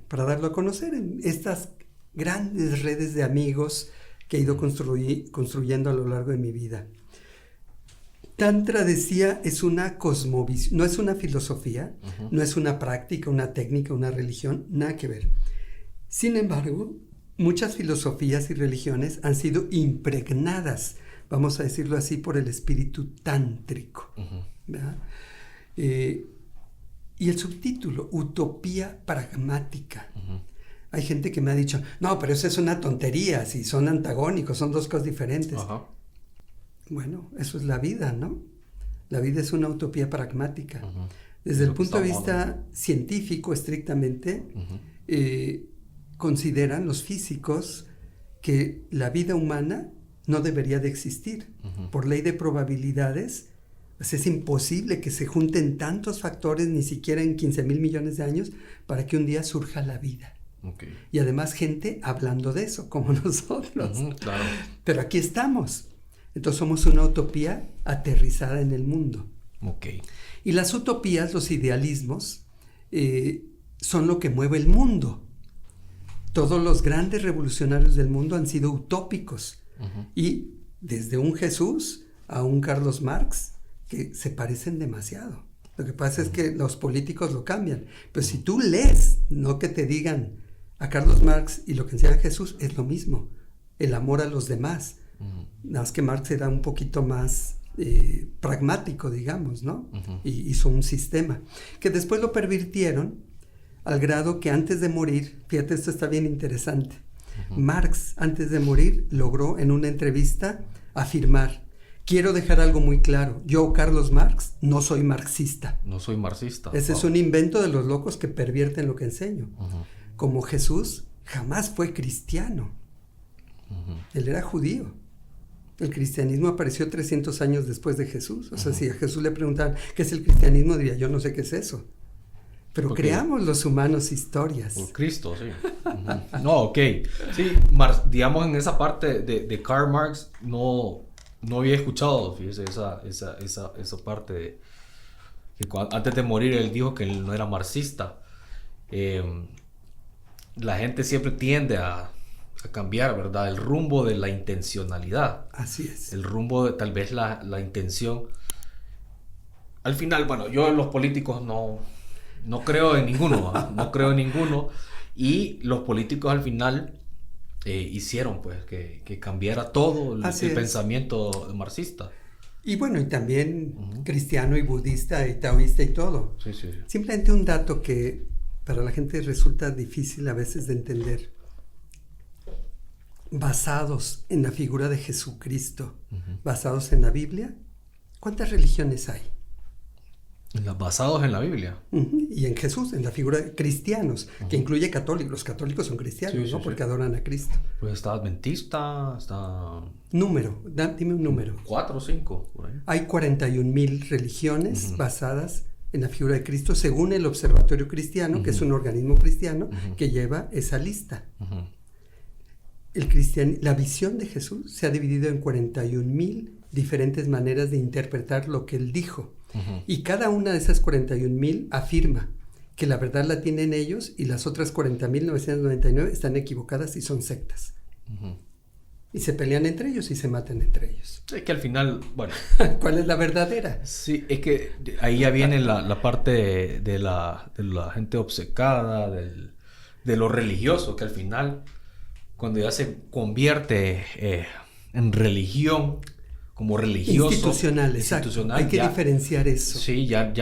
B: para darlo a conocer en estas grandes redes de amigos que he ido construyendo a lo largo de mi vida. Tantra, decía, es una cosmovisión, no es una filosofía, no es una práctica, una técnica, una religión, nada que ver. Sin embargo, muchas filosofías y religiones han sido impregnadas, vamos a decirlo así, por el espíritu tántrico, ¿verdad? Y el subtítulo, Utopía Pragmática. Hay gente que me ha dicho, no, pero eso es una tontería, si son antagónicos, son dos cosas diferentes.
A: Ajá.
B: Bueno, eso es la vida, ¿no? La vida es una utopía pragmática.
A: Ujú.
B: Desde
A: Es
B: el
A: lo que
B: punto de
A: estamos
B: vista científico, estrictamente,
A: Ujú.
B: consideran los físicos que la vida humana no debería de existir.
A: Ujú.
B: Por ley de probabilidades, pues es imposible que se junten tantos factores, ni siquiera en 15,000 millones de años, para que un día surja la vida.
A: Okay.
B: Y además gente hablando de eso, como nosotros.
A: Ujú, claro.
B: Pero aquí estamos. Entonces somos una utopía aterrizada en el mundo.
A: Ok.
B: Y las utopías, los idealismos, son lo que mueve el mundo. Todos los grandes revolucionarios del mundo han sido utópicos.
A: Ujú.
B: Y desde un Jesús a un Carlos Marx, que se parecen demasiado. Lo que pasa es que los políticos lo cambian. Pero si tú lees, no que te digan a Carlos Marx y lo que enseña Jesús, es lo mismo. El amor a los demás. Nada más que Marx era un poquito más pragmático, digamos, ¿no?
A: Ujú.
B: Y hizo un sistema que después lo pervirtieron al grado que antes de morir, fíjate, esto está bien interesante, Marx antes de morir logró en una entrevista afirmar: quiero dejar algo muy claro, yo, Carlos Marx, no soy marxista.
A: No soy marxista.
B: Ese es un invento de los locos que pervierten lo que enseño.
A: Ujú.
B: Como Jesús jamás fue cristiano.
A: Ujú.
B: Él era judío. El cristianismo apareció 300 años después de Jesús. O sea, si a Jesús le preguntaban qué es el cristianismo, diría, yo no sé qué es eso. Pero
A: Porque-
B: creamos los humanos historias.
A: Por Cristo, sí. Ujú. No, ok. Sí, digamos en esa parte de Karl Marx no había escuchado, fíjese, esa parte de que antes de morir él dijo que él no era marxista. La gente siempre tiende a cambiar, ¿verdad? El rumbo de la intencionalidad.
B: Así es.
A: El rumbo de tal vez la intención. Al final, bueno, yo en los políticos no creo en ninguno, ¿ah? No creo en ninguno. Y los políticos al final hicieron pues que cambiara todo el
B: Así es.
A: pensamiento marxista.
B: Y bueno, y también cristiano y budista y taoísta y todo.
A: Sí, sí, sí.
B: Simplemente un dato que para la gente resulta difícil a veces de entender. Basados en la figura de Jesucristo, basados en la Biblia, ¿cuántas religiones hay?
A: Basados en la Biblia.
B: Y en Jesús, en la figura de cristianos, que incluye católicos. Los católicos son cristianos,
A: Sí, sí,
B: ¿no?
A: sí.
B: Porque adoran a Cristo.
A: Pues está adventista, está
B: Número, dime un número.
A: 4 o 5 por ahí.
B: Hay 41,000 religiones basadas en la figura de Cristo, según el Observatorio Cristiano, que es un organismo cristiano que lleva esa lista.
A: Ujú.
B: La visión de Jesús se ha dividido en 41,000 diferentes maneras de interpretar lo que él dijo.
A: Ujú.
B: Y cada una de esas 41,000 afirma que la verdad la tienen ellos y las otras 40,999 están equivocadas y son sectas.
A: Ujú.
B: Y se pelean entre ellos y se matan entre ellos.
A: Es que al final, bueno,
B: ¿Cuál es la verdadera?
A: sí, es que ahí ya viene la parte de la gente obcecada, de lo religioso, que al final, cuando ya se convierte en religión, como religioso.
B: Institucional, exacto.
A: institucional,
B: Hay que
A: ya-
B: diferenciar eso.
A: Sí, ya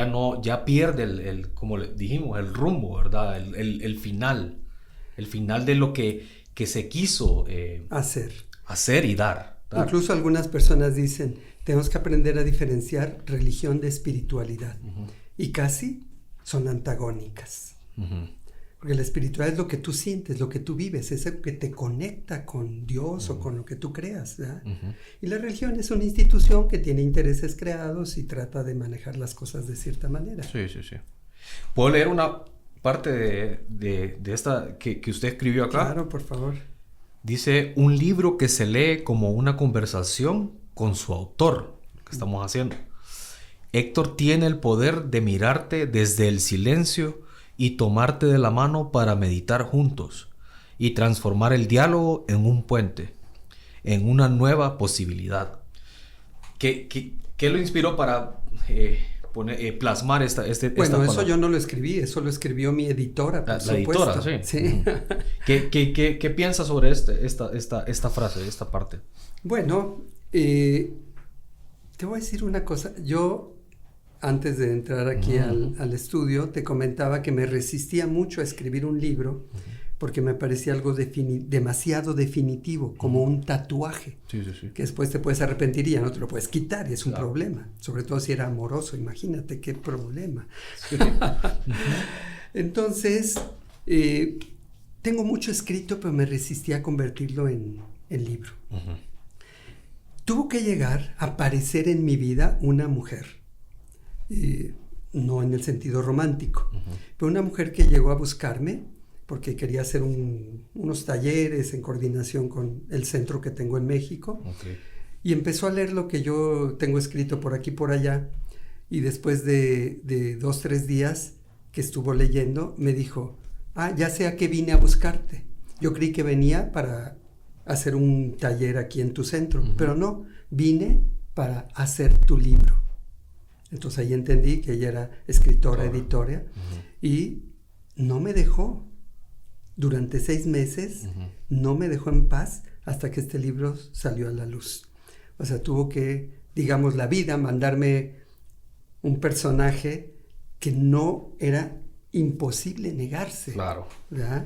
A: pierde como le dijimos, el rumbo, ¿verdad? El final de lo que se quiso hacer y dar.
B: Incluso algunas personas dicen, tenemos que aprender a diferenciar religión de espiritualidad. Y casi son antagónicas.
A: Ujú.
B: Porque la espiritualidad es lo que tú sientes, lo que tú vives, es lo que te conecta con Dios o con lo que tú creas, ¿verdad? Y la religión es una institución que tiene intereses creados y trata de manejar las cosas de cierta manera.
A: Sí, sí, sí. ¿Puedo leer una parte de esta que usted escribió acá?
B: Claro, por favor.
A: Dice, un libro que se lee como una conversación con su autor, lo que estamos haciendo. Héctor tiene el poder de mirarte desde el silencio y tomarte de la mano para meditar juntos y transformar el diálogo en un puente, en una nueva posibilidad. ¿Qué lo inspiró para plasmar esta
B: Bueno,
A: palabra?
B: eso yo no lo escribí, eso lo escribió mi editora, por
A: La
B: supuesto.
A: editora, sí.
B: Sí.
A: ¿Qué piensa sobre esta frase, esta parte?
B: Bueno, te voy a decir una cosa. Yo antes de entrar aquí al estudio, te comentaba que me resistía mucho a escribir un libro porque me parecía algo demasiado definitivo, como un tatuaje, que después te puedes arrepentir y ya no te lo puedes quitar, y es un problema, sobre todo si era amoroso, imagínate qué problema. Entonces, tengo mucho escrito, pero me resistía a convertirlo en libro. Tuvo que llegar a aparecer en mi vida una mujer, no en el sentido romántico, pero una mujer que llegó a buscarme porque quería hacer unos talleres en coordinación con el centro que tengo en México, y empezó a leer lo que yo tengo escrito por aquí y por allá, y después de 2-3 días que estuvo leyendo, me dijo, ya sé a qué vine a buscarte. Yo creí que venía para hacer un taller aquí en tu centro, pero no, vine para hacer tu libro. Entonces ahí entendí que ella era escritora, editora, y no me dejó. Durante 6 meses no me dejó en paz hasta que este libro salió a la luz. O sea, tuvo que, digamos, la vida mandarme un personaje que no era imposible negarse.
A: Claro.
B: ¿Verdad?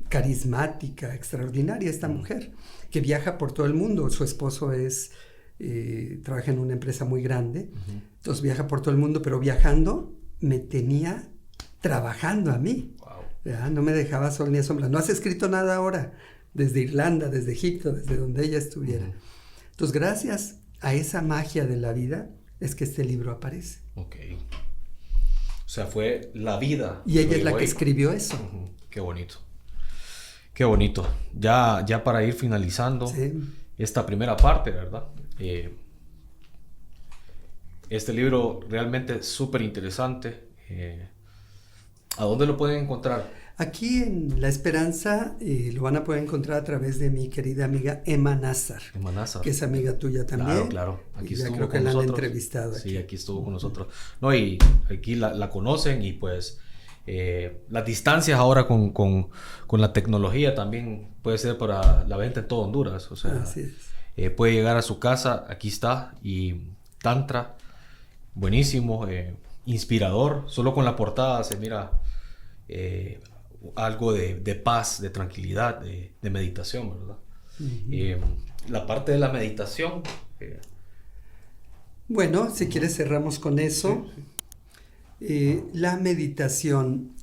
B: Carismática, extraordinaria esta mujer, que viaja por todo el mundo. Su esposo trabaja en una empresa muy grande, entonces viaja por todo el mundo, pero viajando me tenía trabajando a mí. ¿Ya? No me dejaba sol ni a sombra. No has escrito nada ahora, desde Irlanda, desde Egipto, desde donde ella estuviera. Entonces, gracias a esa magia de la vida, es que este libro aparece.
A: Ok. O sea, fue la vida.
B: Y ella es la que escribió eso.
A: Qué bonito. Qué bonito. Ya para ir finalizando esta primera parte, ¿verdad? Este libro realmente es súper interesante. ¿A dónde lo pueden encontrar?
B: Aquí en La Esperanza lo van a poder encontrar a través de mi querida amiga Emma Nazar.
A: Emma Nazar.
B: Que es amiga tuya también.
A: Claro. Aquí
B: ya
A: estuvo
B: creo que
A: con
B: la han
A: nosotros.
B: entrevistado.
A: Sí, aquí estuvo con nosotros. No, y aquí la conocen, y pues las distancias ahora con la tecnología también puede ser para la venta en todo Honduras. O sea,
B: así es.
A: Puede llegar a su casa, aquí está, y Tantra, buenísimo, inspirador. Solo con la portada se mira algo de paz, de tranquilidad, de meditación, ¿verdad? La parte de la meditación.
B: Bueno, si quieres cerramos con eso. La meditación.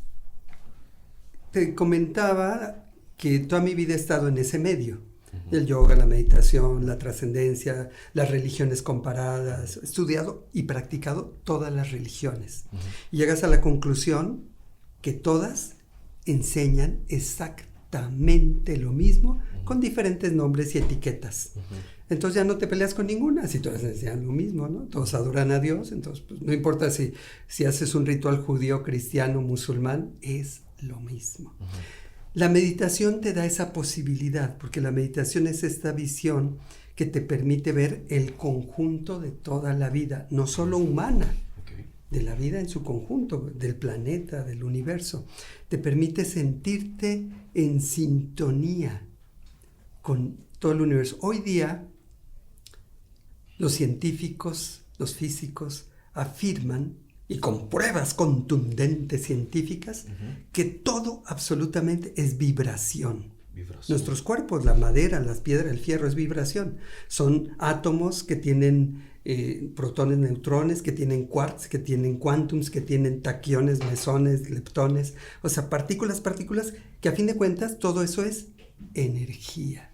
B: Te comentaba que toda mi vida he estado en ese medio. El yoga, la meditación, la trascendencia, las religiones comparadas. He estudiado y practicado todas las religiones. Y llegas a la conclusión que todas enseñan exactamente lo mismo, con diferentes nombres y etiquetas. Entonces ya no te peleas con ninguna, si todas enseñan lo mismo, ¿no? Todos adoran a Dios, entonces pues, no importa si haces un ritual judío, cristiano, musulmán, es lo mismo. La meditación te da esa posibilidad, porque la meditación es esta visión que te permite ver el conjunto de toda la vida, no solo humana, de la vida en su conjunto, del planeta, del universo. Te permite sentirte en sintonía con todo el universo. Hoy día, los científicos, los físicos, afirman, y con pruebas contundentes científicas, que todo absolutamente es vibración. Nuestros cuerpos, la madera, las piedras, el fierro, es vibración. Son átomos que tienen protones, neutrones, que tienen quarks, que tienen quantums, que tienen taquiones, mesones, leptones, o sea, partículas, que a fin de cuentas todo eso es energía.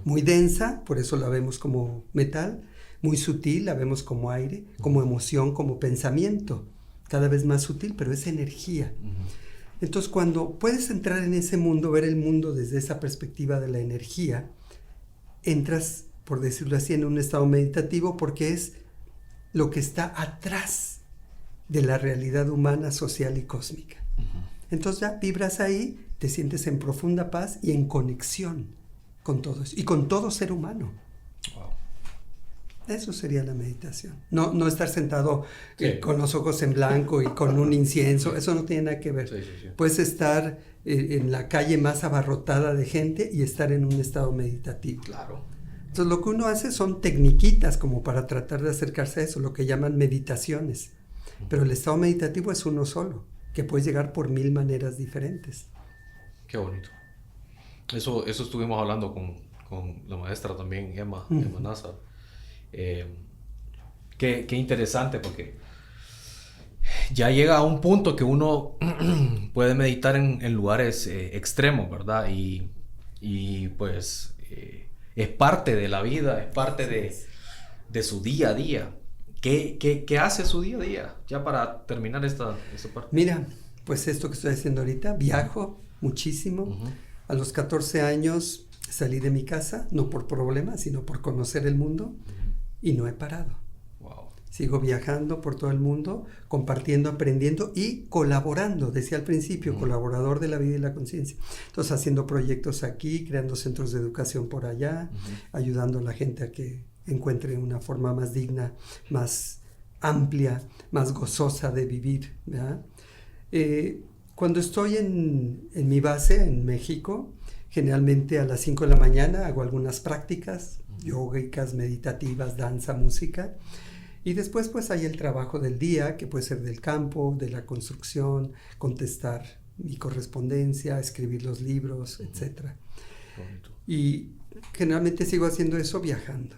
B: Muy densa, por eso la vemos como metal, muy sutil, la vemos como aire, como emoción, como pensamiento, cada vez más sutil, pero es energía. Entonces, cuando puedes entrar en ese mundo, ver el mundo desde esa perspectiva de la energía, entras, por decirlo así, en un estado meditativo, porque es lo que está atrás de la realidad humana, social y cósmica. Entonces ya vibras ahí, te sientes en profunda paz y en conexión con todo eso, y con todo ser humano. Eso sería la meditación. No estar sentado con los ojos en blanco y con un incienso, eso no tiene nada que ver. Sí. Puedes estar en la calle más abarrotada de gente y estar en un estado meditativo.
A: Claro.
B: Entonces lo que uno hace son tecniquitas como para tratar de acercarse a eso, lo que llaman meditaciones. pero el estado meditativo es uno solo, que puede llegar por 1000 maneras diferentes.
A: Qué bonito. Eso estuvimos hablando con la maestra también, Emma Nazar. Qué interesante, porque ya llega a un punto que uno puede meditar en lugares extremos, ¿verdad? Y pues es parte de la vida, es parte de su día a día. ¿Qué hace su día a día? Ya para terminar esta parte.
B: Mira, pues esto que estoy haciendo ahorita, viajo muchísimo.
A: Uh-huh.
B: A los 14 años salí de mi casa, no por problemas, sino por conocer el mundo, y no he parado.
A: Wow.
B: Sigo viajando por todo el mundo, compartiendo, aprendiendo y colaborando. Decía al principio, colaborador de la vida y la conciencia. Entonces, haciendo proyectos aquí, creando centros de educación por allá, ayudando a la gente a que encuentre una forma más digna, más amplia, más gozosa de vivir, ¿verdad? Cuando estoy en mi base en México, generalmente a las 5 de la mañana hago algunas prácticas yógicas, meditativas, danza, música. Y después pues hay el trabajo del día, que puede ser del campo, de la construcción, contestar mi correspondencia, escribir los libros, etc. Y generalmente sigo haciendo eso viajando.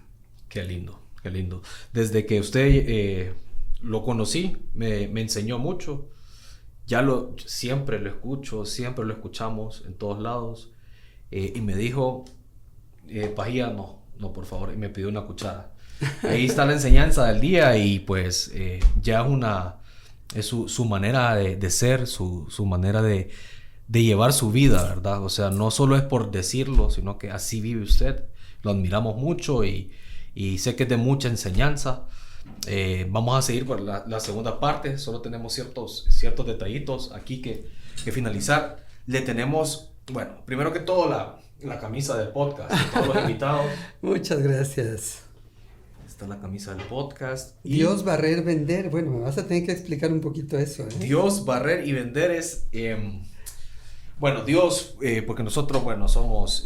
A: Qué lindo, qué lindo. Desde que usted lo conocí, me enseñó mucho. Siempre lo escucho, siempre lo escuchamos en todos lados. Y me dijo, pajilla, no, por favor, y me pidió una cuchara. Ahí está la enseñanza del día, y pues ya es su manera de ser, su manera de llevar su vida, ¿verdad? O sea, no solo es por decirlo, sino que así vive usted. Lo admiramos mucho y sé que es de mucha enseñanza. Vamos a seguir por la segunda parte. Solo tenemos ciertos detallitos aquí que finalizar. Le tenemos, bueno, primero que todo la camisa del podcast de todos los invitados.
B: Muchas gracias.
A: Está la camisa del podcast.
B: Dios, barrer, vender. Bueno, me vas a tener que explicar un poquito eso, ¿eh?
A: Dios, barrer y vender es... bueno, Dios, porque nosotros, bueno, somos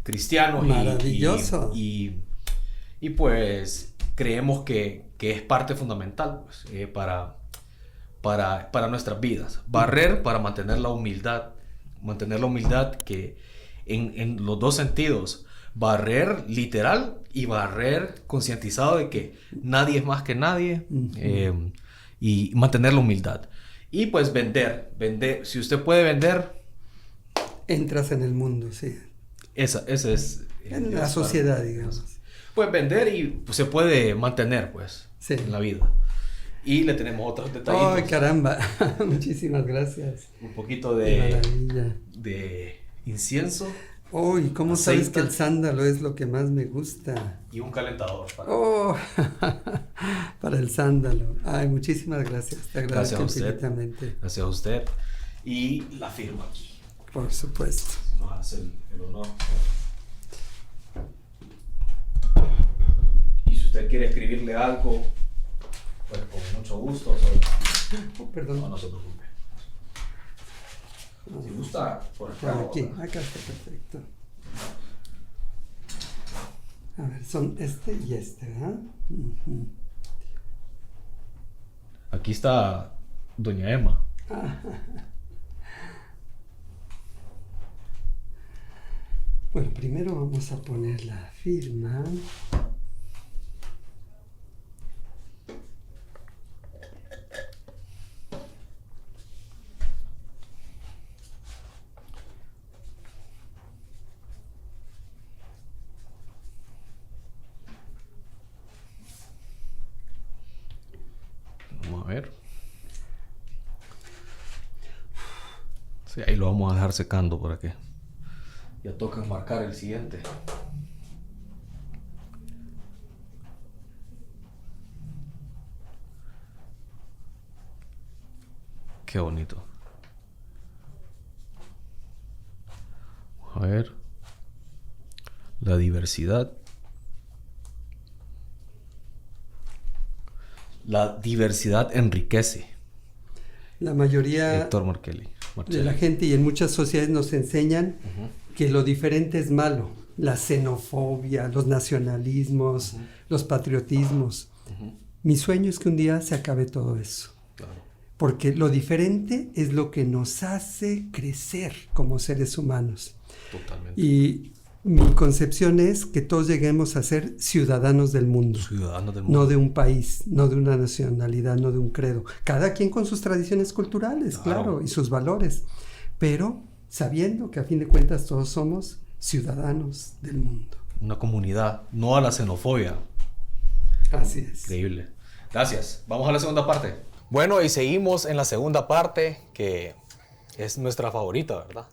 A: cristianos.
B: Maravilloso.
A: Y pues creemos que es parte fundamental, pues, para nuestras vidas. Barrer para mantener la humildad que en los dos sentidos. Barrer literal y barrer concientizado de que nadie es más que nadie, y mantener la humildad. Y pues vender, si usted puede vender,
B: entras en el mundo, sí.
A: Esa es
B: en la sociedad, digamos.
A: Pues vender y pues, se puede mantener, pues,
B: sí,
A: en la vida. Y le tenemos otros detallitos.
B: ¡Ay, caramba! Muchísimas gracias.
A: Un poquito de incienso.
B: ¡Uy! ¿Cómo
A: aceite,
B: sabes que el sándalo es lo que más me gusta?
A: Y un calentador.
B: Para el sándalo. Ay, muchísimas gracias. Te agradezco infinitamente.
A: Gracias a usted. Y la firma aquí.
B: Por supuesto.
A: Nos hace el honor. Y si usted quiere escribirle algo, pues con mucho gusto.
B: Perdón.
A: No se preocupe. Si gusta, por
B: aquí. Acá está perfecto. A ver, son este y este, ¿verdad?
A: Aquí está doña Emma.
B: Bueno, primero vamos a poner la firma.
A: Vamos a ver. Sí, ahí lo vamos a dejar secando por aquí. Ya toca marcar el siguiente. Qué bonito. A ver. La diversidad. La diversidad enriquece.
B: La mayoría
A: Héctor Marcelli.
B: de la gente y en muchas sociedades nos enseñan que lo diferente es malo. La xenofobia, los nacionalismos, los patriotismos. Mi sueño es que un día se acabe todo eso.
A: Claro.
B: Porque lo diferente es lo que nos hace crecer como seres humanos.
A: Totalmente.
B: Y mi concepción es que todos lleguemos a ser ciudadanos del mundo.
A: Ciudadanos del mundo.
B: No de un país, no de una nacionalidad, no de un credo. Cada quien con sus tradiciones culturales, claro, y sus valores. Pero sabiendo que a fin de cuentas todos somos ciudadanos del mundo.
A: Una comunidad, no a la xenofobia.
B: Así es.
A: Increíble. Gracias. Vamos a la segunda parte. Bueno, y seguimos en la segunda parte, que es nuestra favorita, ¿verdad?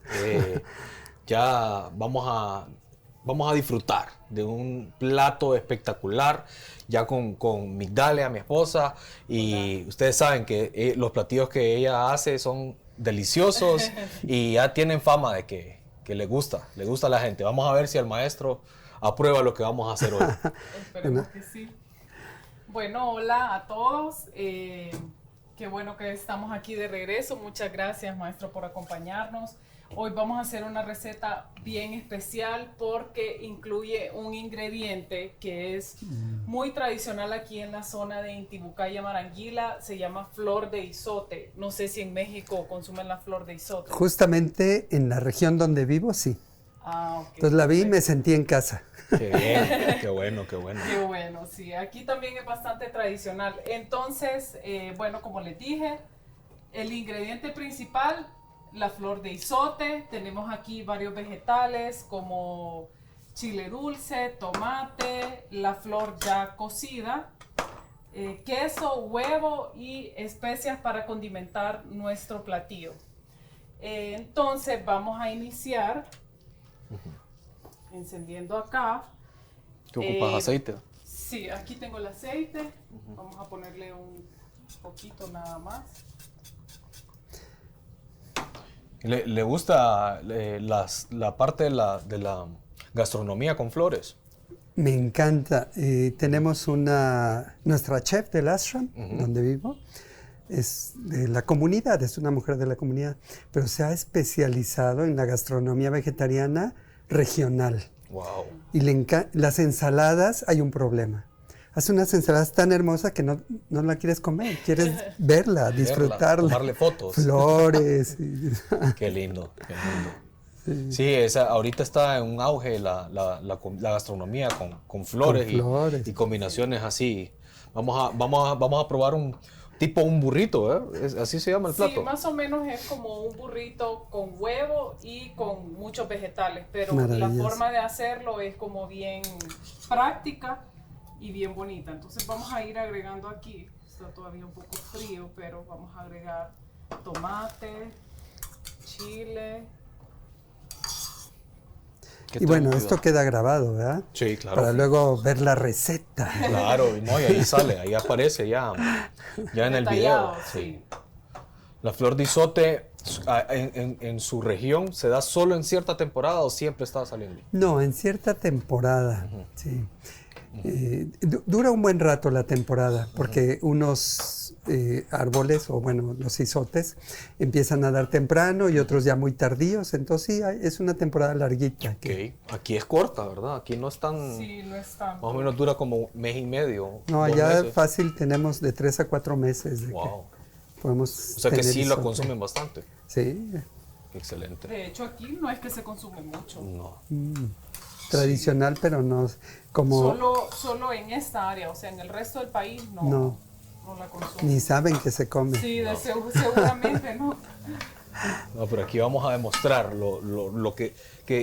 A: Ya vamos a disfrutar de un plato espectacular, ya con Migdalia, mi esposa, y ustedes saben que los platillos que ella hace son deliciosos y ya tienen fama de que le gusta a la gente. Vamos a ver si el maestro aprueba lo que vamos a hacer hoy.
C: Esperemos que sí. Bueno, hola a todos. Qué bueno que estamos aquí de regreso. Muchas gracias, maestro, por acompañarnos. Hoy vamos a hacer una receta bien especial porque incluye un ingrediente que es muy tradicional aquí en la zona de Intibucaya, Maranguila. Se llama flor de izote. No sé si en México consumen la flor de izote.
B: Justamente en la región donde vivo, sí.
C: Ah, ok.
B: Entonces la vi y me sentí en casa.
A: Qué bien, qué bueno, qué bueno.
C: Qué bueno, sí. Aquí también es bastante tradicional. Entonces, bueno, como les dije, el ingrediente principal, la flor de izote. Tenemos aquí varios vegetales como chile dulce, tomate, la flor ya cocida, queso, huevo y especias para condimentar nuestro platillo. Entonces, vamos a iniciar encendiendo acá.
A: ¿Qué ocupas? ¿Aceite?
C: Sí, aquí tengo el aceite. Vamos a ponerle un poquito nada más.
A: ¿Le gusta la parte de la gastronomía con flores?
B: Me encanta. Tenemos nuestra chef del ashram, donde vivo, es de la comunidad, es una mujer de la comunidad, pero se ha especializado en la gastronomía vegetariana regional.
A: Wow.
B: Y las ensaladas, hay un problema. Hace unas ensaladas tan hermosas que no la quieres comer, quieres verla, disfrutarla.
A: Tomarle fotos.
B: Flores.
A: Qué lindo, qué lindo. Sí, ahorita está en un auge la gastronomía con flores,
B: Con flores.
A: Y combinaciones así. Vamos a probar un burrito, ¿eh? Así se llama el plato.
C: Sí, más o menos es como un burrito con huevo y con muchos vegetales, pero la
B: Maravilloso.
C: forma de hacerlo es como bien práctica y bien bonita. Entonces vamos a ir agregando aquí, está todavía un poco frío, pero vamos a agregar tomate, chile.
B: Y bueno, esto queda grabado, ¿verdad?
A: Sí, claro.
B: Para luego ver la receta.
A: Claro, no, y ahí sale, ahí aparece ya en el video.
C: Detallado, sí.
A: La flor de izote en su región se da solo en cierta temporada o siempre está saliendo.
B: No, en cierta temporada, sí. Dura un buen rato la temporada, porque unos árboles, o bueno, los izotes, empiezan a dar temprano y otros ya muy tardíos, entonces sí, es una temporada larguita.
A: Ok, aquí es corta, ¿verdad? Aquí no es tan...
C: Sí, no es tan...
A: Más o menos dura como mes y medio.
B: No,
A: 2
B: allá
A: meses.
B: fácil tenemos de 3 a 4 meses de
A: Wow.
B: que podemos
A: O sea que
B: tener
A: sí lo
B: izote.
A: consumen bastante.
B: Sí,
A: Excelente.
C: De hecho, aquí no es que se consume mucho.
A: No.
B: tradicional, pero no como...
C: Solo en esta área, o sea, en el resto del país no la consumen.
B: Ni saben que se come.
C: Sí, seguramente no.
A: No, pero aquí vamos a demostrar lo que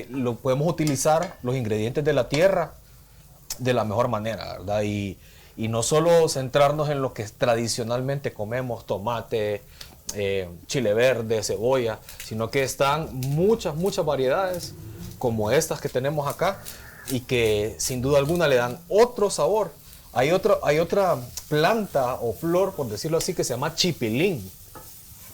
A: lo podemos utilizar los ingredientes de la tierra de la mejor manera, ¿verdad? Y no solo centrarnos en lo que tradicionalmente comemos, tomate, chile verde, cebolla, sino que están muchas variedades como estas que tenemos acá y que sin duda alguna le dan otro sabor. Hay otra planta o flor, por decirlo así, que se llama chipilín.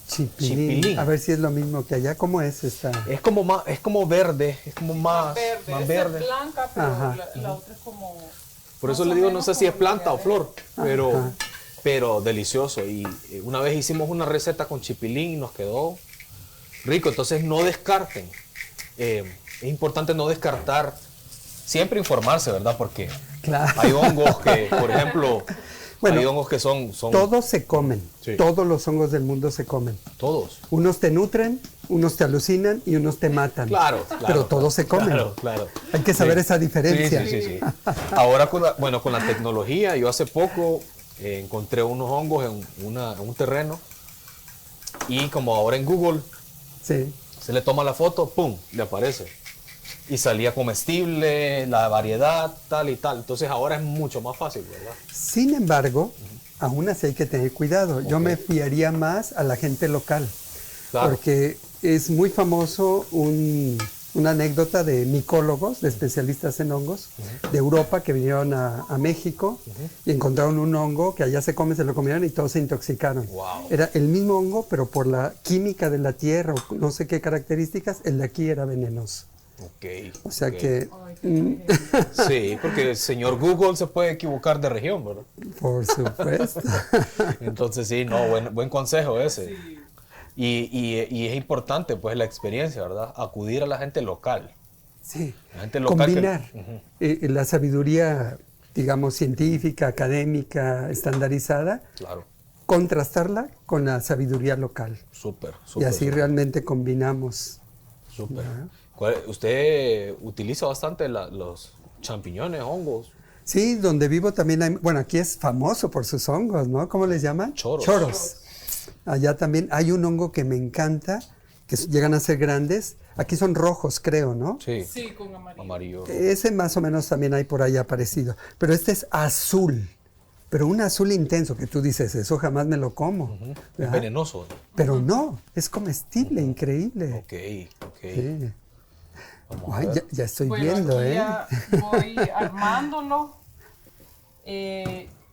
B: Chipilín. A ver si es lo mismo que allá. ¿Cómo es esta?
A: Es como verde, es como más verde.
C: Es blanca, pero
B: Ajá.
C: la otra es como...
A: Por eso
C: más
A: le
C: o
A: digo, no
C: menos
A: sé si es
C: como
A: planta o flor,
B: Ajá.
A: pero delicioso. Y una vez hicimos una receta con chipilín y nos quedó rico. Entonces no descarten. Es importante no descartar. Siempre informarse, ¿verdad? Porque
B: Claro.
A: hay hongos que, por ejemplo,
B: Bueno,
A: hay hongos que son
B: todos se comen.
A: Sí.
B: Todos los hongos del mundo se comen.
A: todos.
B: Unos te nutren, unos te alucinan y unos te matan.
A: Claro,
B: Pero todos se comen.
A: Claro.
B: Hay que saber esa diferencia.
A: Sí. Ahora con la tecnología, yo hace poco encontré unos hongos en un terreno y como ahora en Google
B: Sí.
A: se le toma la foto, ¡pum!, le aparece. Y salía comestible, la variedad, tal y tal. Entonces ahora es mucho más fácil, ¿verdad?
B: Sin embargo, aún así hay que tener cuidado. Yo me fiaría más a la gente local.
A: Claro.
B: Porque es muy famoso una anécdota de micólogos, de especialistas en hongos, de Europa que vinieron a México y encontraron un hongo que allá se come, se lo comieron y todos se intoxicaron.
A: Wow.
B: Era el mismo hongo, pero por la química de la tierra o no sé qué características, el de aquí era venenoso.
A: Ok.
B: O sea
A: ok.
B: que,
C: Ay, qué tragedia.
A: Sí, porque el señor Google se puede equivocar de región, ¿verdad?
B: por supuesto.
A: Entonces sí, no, buen consejo ese.
C: Sí.
A: Y es importante, pues, la experiencia, ¿verdad? Acudir a la gente local.
B: Sí,
A: La gente local que-
B: combinar la sabiduría, digamos, científica, académica, estandarizada,
A: Claro,
B: contrastarla con la sabiduría local.
A: súper.
B: Y así realmente combinamos.
A: Súper. ¿Usted utiliza bastante los champiñones, hongos?
B: Sí, donde vivo también hay, bueno, aquí es famoso por sus hongos, ¿no? ¿Cómo les llaman?
A: Choros.
B: Allá también hay un hongo que me encanta, que llegan a ser grandes. Aquí son rojos, creo, ¿no?
A: Sí.
C: Sí, con amarillo.
A: Amarillo.
B: Ese más o menos también hay por ahí aparecido. Pero este es azul, pero un azul intenso que tú dices, eso jamás me lo como.
A: Es
B: ¿verdad?
A: venenoso.
B: Pero no, es comestible, increíble.
A: Ok.
B: Sí.
A: Vamos a
B: Ay,
A: ver.
B: ya estoy
C: Bueno,
B: viendo,
C: aquí
B: ¿eh?
C: ya voy armándolo.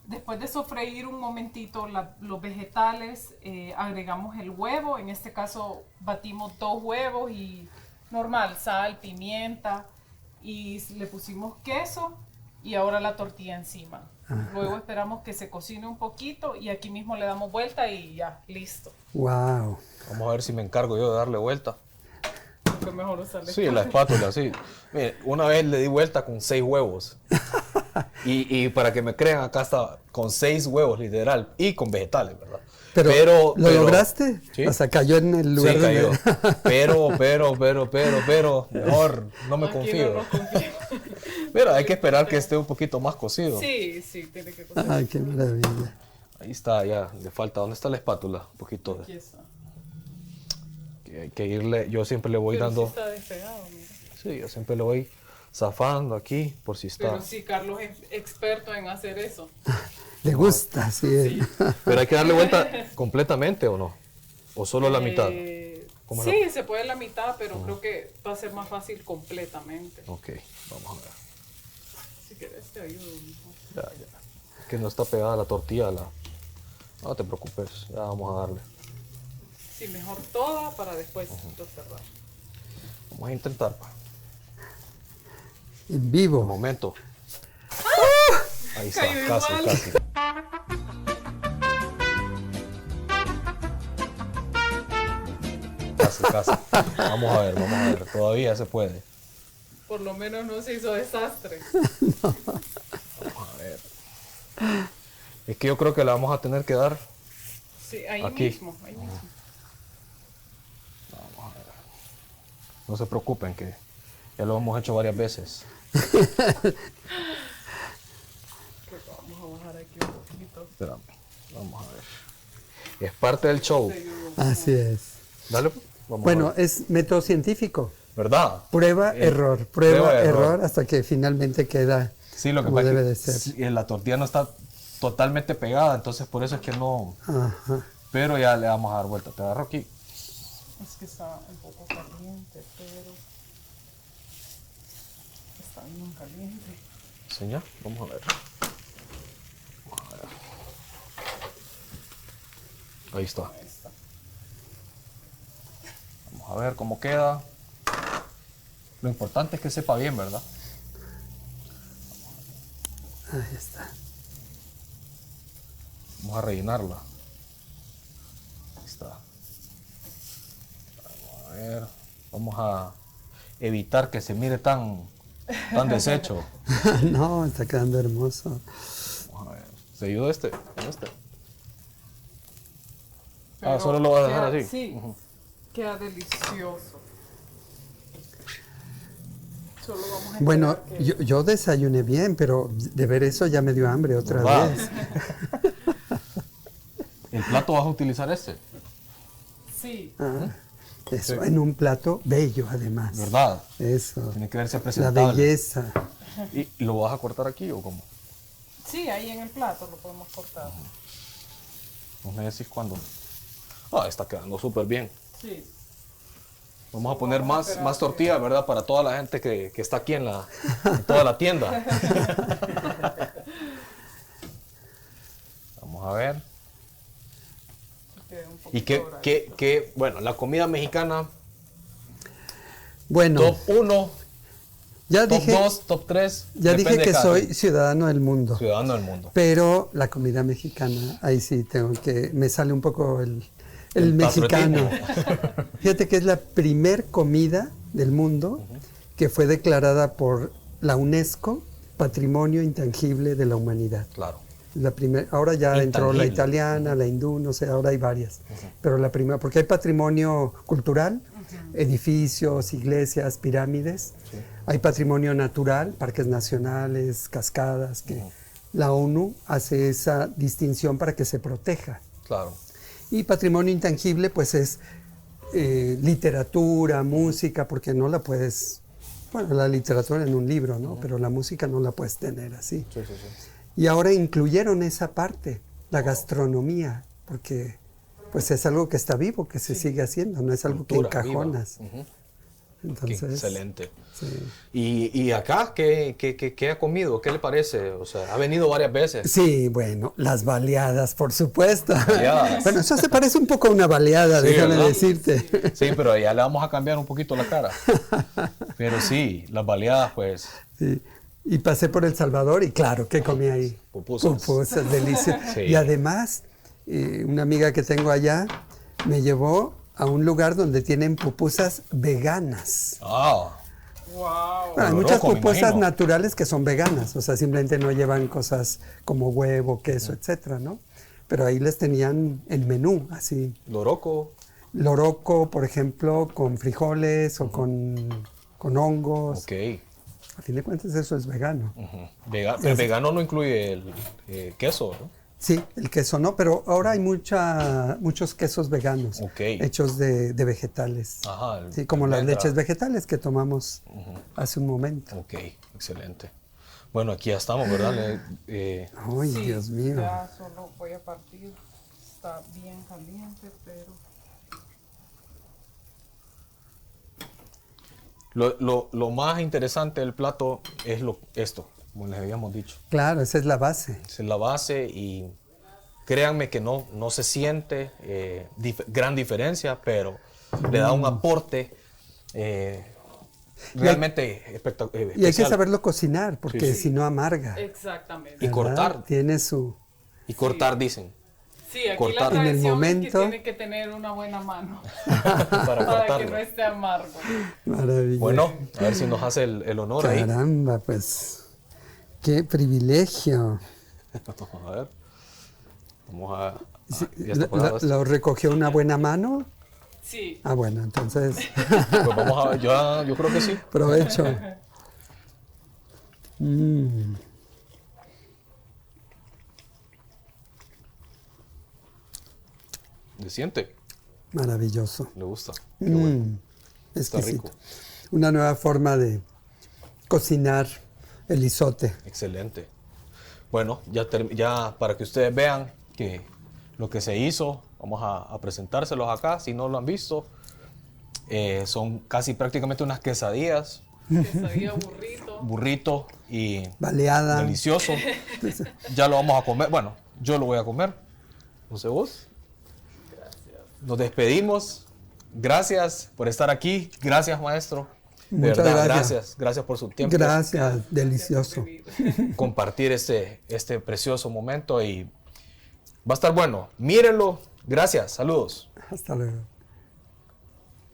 C: Después de sofreír un momentito los vegetales, agregamos el huevo. En este caso batimos 2 huevos y normal, sal, pimienta. Y le pusimos queso y ahora la tortilla encima. Luego esperamos que se cocine un poquito y aquí mismo le damos vuelta y ya, listo.
B: Wow.
A: Vamos a ver si me encargo yo de darle vuelta.
C: Fue mejor usarle.
A: Sí, la espátula, sí. Mire, una vez le di vuelta con 6 huevos. Y para que me crean, acá está con 6 huevos, literal. Y con vegetales, ¿verdad?
B: Pero, ¿lo lograste?
A: Sí.
B: O sea, cayó en el lugar
A: Sí, cayó.
B: donde...
A: Pero, mejor, no me
C: Aquí
A: confío.
C: no nos confiamos.
A: Pero hay que esperar que esté un poquito más cocido.
C: Sí, tiene que cocinar.
B: Ay, qué maravilla.
A: Ahí está, ya, le falta. ¿Dónde está la espátula? Un poquito de...
C: Aquí está.
A: Que hay que irle, yo siempre le voy
C: Pero
A: dando...
C: sí está despegado, mira.
A: Sí, yo siempre le voy zafando aquí, por si está...
C: Pero sí, Carlos es experto en hacer eso.
B: Le gusta, sí.
A: Pero hay que darle vuelta completamente, ¿o no? ¿O solo la mitad? ¿Cómo es
C: Sí, se puede la mitad, pero creo que va a ser más fácil completamente.
A: Ok, vamos a ver.
C: Si quieres te ayudo. Mijo.
A: Ya. Es que no está pegada la tortilla. No te preocupes, ya vamos a darle.
C: Sí, mejor toda para después lo cerrar.
A: Vamos a intentar, pa.
B: En
A: De
B: vivo.
A: momento. Ahí está,
C: Cayó
A: casi,
C: igual.
A: casi. Casi. Vamos a ver. Todavía se puede.
C: Por lo menos no se hizo desastre.
A: Vamos a ver. Es que yo creo que la vamos a tener que dar.
C: Sí, ahí
A: Aquí.
C: mismo.
A: No se preocupen que ya lo hemos hecho varias veces.
C: Creo que vamos a bajar aquí un poquito.
A: Espérame, vamos a ver. Es parte del show.
B: Así es.
A: Dale, pues, vamos a
B: Bueno,
A: ver.
B: es método científico.
A: ¿Verdad?
B: Prueba, error, prueba,
A: prueba,
B: error, hasta que finalmente queda
A: Sí, lo que
B: como
A: pasa
B: debe de
A: es que
B: ser.
A: la tortilla no está totalmente pegada, entonces por eso es que no.
B: Ajá.
A: Pero ya le vamos a dar vuelta. Te agarro aquí.
C: Es que está un poco caliente, pero está bien caliente.
A: Señor, vamos a ver. Ahí está.
C: Ahí está.
A: Vamos a ver cómo queda. Lo importante es que sepa bien, ¿verdad?
B: Ahí está.
A: Vamos a rellenarla. Ahí está. Vamos a ver. Vamos a evitar que se mire tan deshecho.
B: No, está quedando hermoso.
A: Vamos a ver. ¿Se ayudó este? ¿Con este?
C: Pero
A: Solo lo vas a dejar
C: queda-
A: así.
C: Sí,
A: Ujú.
C: queda delicioso. Solo vamos a esperar
B: Bueno,
C: que-
B: yo desayuné bien, pero de ver eso ya me dio hambre otra
A: Va.
B: vez.
A: ¿El plato vas a utilizar este?
C: Sí,
B: Ah, eso,
A: Sí.
B: en un plato bello además.
A: ¿Verdad?
B: Eso,
A: Tiene que verse
B: la
A: presentable.
B: belleza.
A: ¿Y lo vas a cortar aquí o cómo?
C: sí, ahí en el plato lo podemos cortar.
A: No me decís cuándo. Ah, está quedando súper bien.
C: Sí.
A: Vamos a poner
C: Vamos a
A: más,
C: esperar
A: más
C: que-
A: tortilla, ¿verdad? Para toda la gente que está aquí en toda la tienda. Vamos a ver.
C: Quede un
A: Y
C: poquito
A: bueno, la comida mexicana,
B: Bueno,
A: top 1,
B: ya
A: top
B: dije,
A: 2, top 3.
B: ya dije que soy ciudadano del mundo.
A: ciudadano del mundo.
B: Pero la comida mexicana, ahí sí tengo que, me sale un poco el mexicano. Fíjate que es la primer comida del mundo que fue declarada por la UNESCO Patrimonio Intangible de la Humanidad.
A: Claro.
B: La primera, ahora ya entró la
A: Intangible.
B: italiana, la hindú, no sé, ahora hay varias. Pero la primera, porque hay patrimonio cultural, edificios, iglesias, pirámides. Hay patrimonio natural, parques nacionales, cascadas, que la ONU hace esa distinción para que se proteja.
A: Claro.
B: Y patrimonio intangible, pues es literatura, música, porque no la puedes, bueno, la literatura en un libro, ¿no? Pero la música no la puedes tener así.
A: Sí, sí, sí.
B: Y ahora incluyeron esa parte, la gastronomía, porque pues es algo que está vivo, que se sigue haciendo, no es algo
A: Cultura
B: que encajonas.
A: viva. Ujú. Qué
B: Entonces,
A: excelente.
B: sí.
A: ¿Y acá qué ha comido? ¿Qué le parece? O sea, ha venido varias veces.
B: Sí, bueno, las baleadas, por supuesto.
A: Baleadas.
B: Bueno, eso se parece un poco a una baleada,
A: Sí,
B: déjame
A: ¿verdad?
B: decirte.
A: Sí, pero ya le vamos a cambiar un poquito la cara. Pero sí, las baleadas, pues,
B: Sí. Y pasé por El Salvador y claro, ¿qué comí ahí?
A: Pupusas.
B: Pupusas, delicias.
A: Sí.
B: Y además, una amiga que tengo allá me llevó a un lugar donde tienen pupusas veganas.
A: ah,
C: Wow.
B: Bueno, hay
A: Lo
B: muchas
A: loco, me
B: pupusas
A: imagino.
B: naturales que son veganas, o sea, simplemente no llevan cosas como huevo, queso, etcétera, ¿no? Pero ahí les tenían el menú, así.
A: loroco.
B: Loroco, por ejemplo, con frijoles o con hongos.
A: Ok.
B: A fin de cuentas, eso es vegano.
A: Ujú. El vegano no incluye el queso, ¿no?
B: Sí, el queso no, pero ahora hay muchos quesos veganos
A: Ok.
B: hechos de vegetales.
A: Ajá.
B: Sí, como las
A: almendra.
B: leches vegetales que tomamos hace un momento.
A: Ok, excelente. Bueno, aquí ya estamos, ¿verdad?
B: Ay,
C: Sí,
B: Dios mío.
C: Ya solo voy a partir. Está bien caliente, pero
A: Lo más interesante del plato es esto, como les habíamos dicho.
B: Claro, esa es la base.
A: Esa es la base y créanme que no se siente gran diferencia, pero le da un aporte realmente espectacular.
B: Y hay que saberlo cocinar, porque
A: Sí, sí.
B: si no amarga.
C: exactamente.
A: Y
B: ¿verdad?
A: cortar.
B: Tiene su...
A: Y cortar, dicen,
C: Sí, aquí
A: cortar.
C: la
B: En el
C: tradición
B: momento-
C: es que tiene que tener una buena mano
A: para
C: para que
A: cortarlo.
C: no esté amargo.
B: Maravilloso.
A: Bueno, a ver si nos hace el honor ahí.
B: Caramba, pues... ¡Qué privilegio!
A: Vamos a ver. Vamos a...
B: Sí,
A: ya está apagado esto.
B: ¿Lo recogió una buena mano?
C: Sí,
B: Ah, bueno, entonces...
A: Pues vamos a ver, yo creo que sí.
B: Provecho. Mm.
A: ¿Le siente?
B: Maravilloso.
A: ¿Le gusta? Qué bueno. Está
B: Exquisito.
A: rico.
B: Una nueva forma de cocinar el isote.
A: Excelente. Bueno, ya para que ustedes vean que lo que se hizo, vamos a presentárselos acá, si no lo han visto. Son casi prácticamente unas quesadillas,
C: quesadilla burrito.
A: burrito y
B: Baleada.
A: delicioso. Ya lo vamos a comer. Bueno, yo lo voy a comer. No sé vos. Nos despedimos. Gracias por estar aquí. Gracias, maestro. De
B: Muchas
A: verdad,
B: gracias.
A: Gracias por su tiempo.
B: Gracias, delicioso.
A: Compartir este precioso momento y va a estar bueno. Mírenlo. Gracias. Saludos.
B: Hasta luego.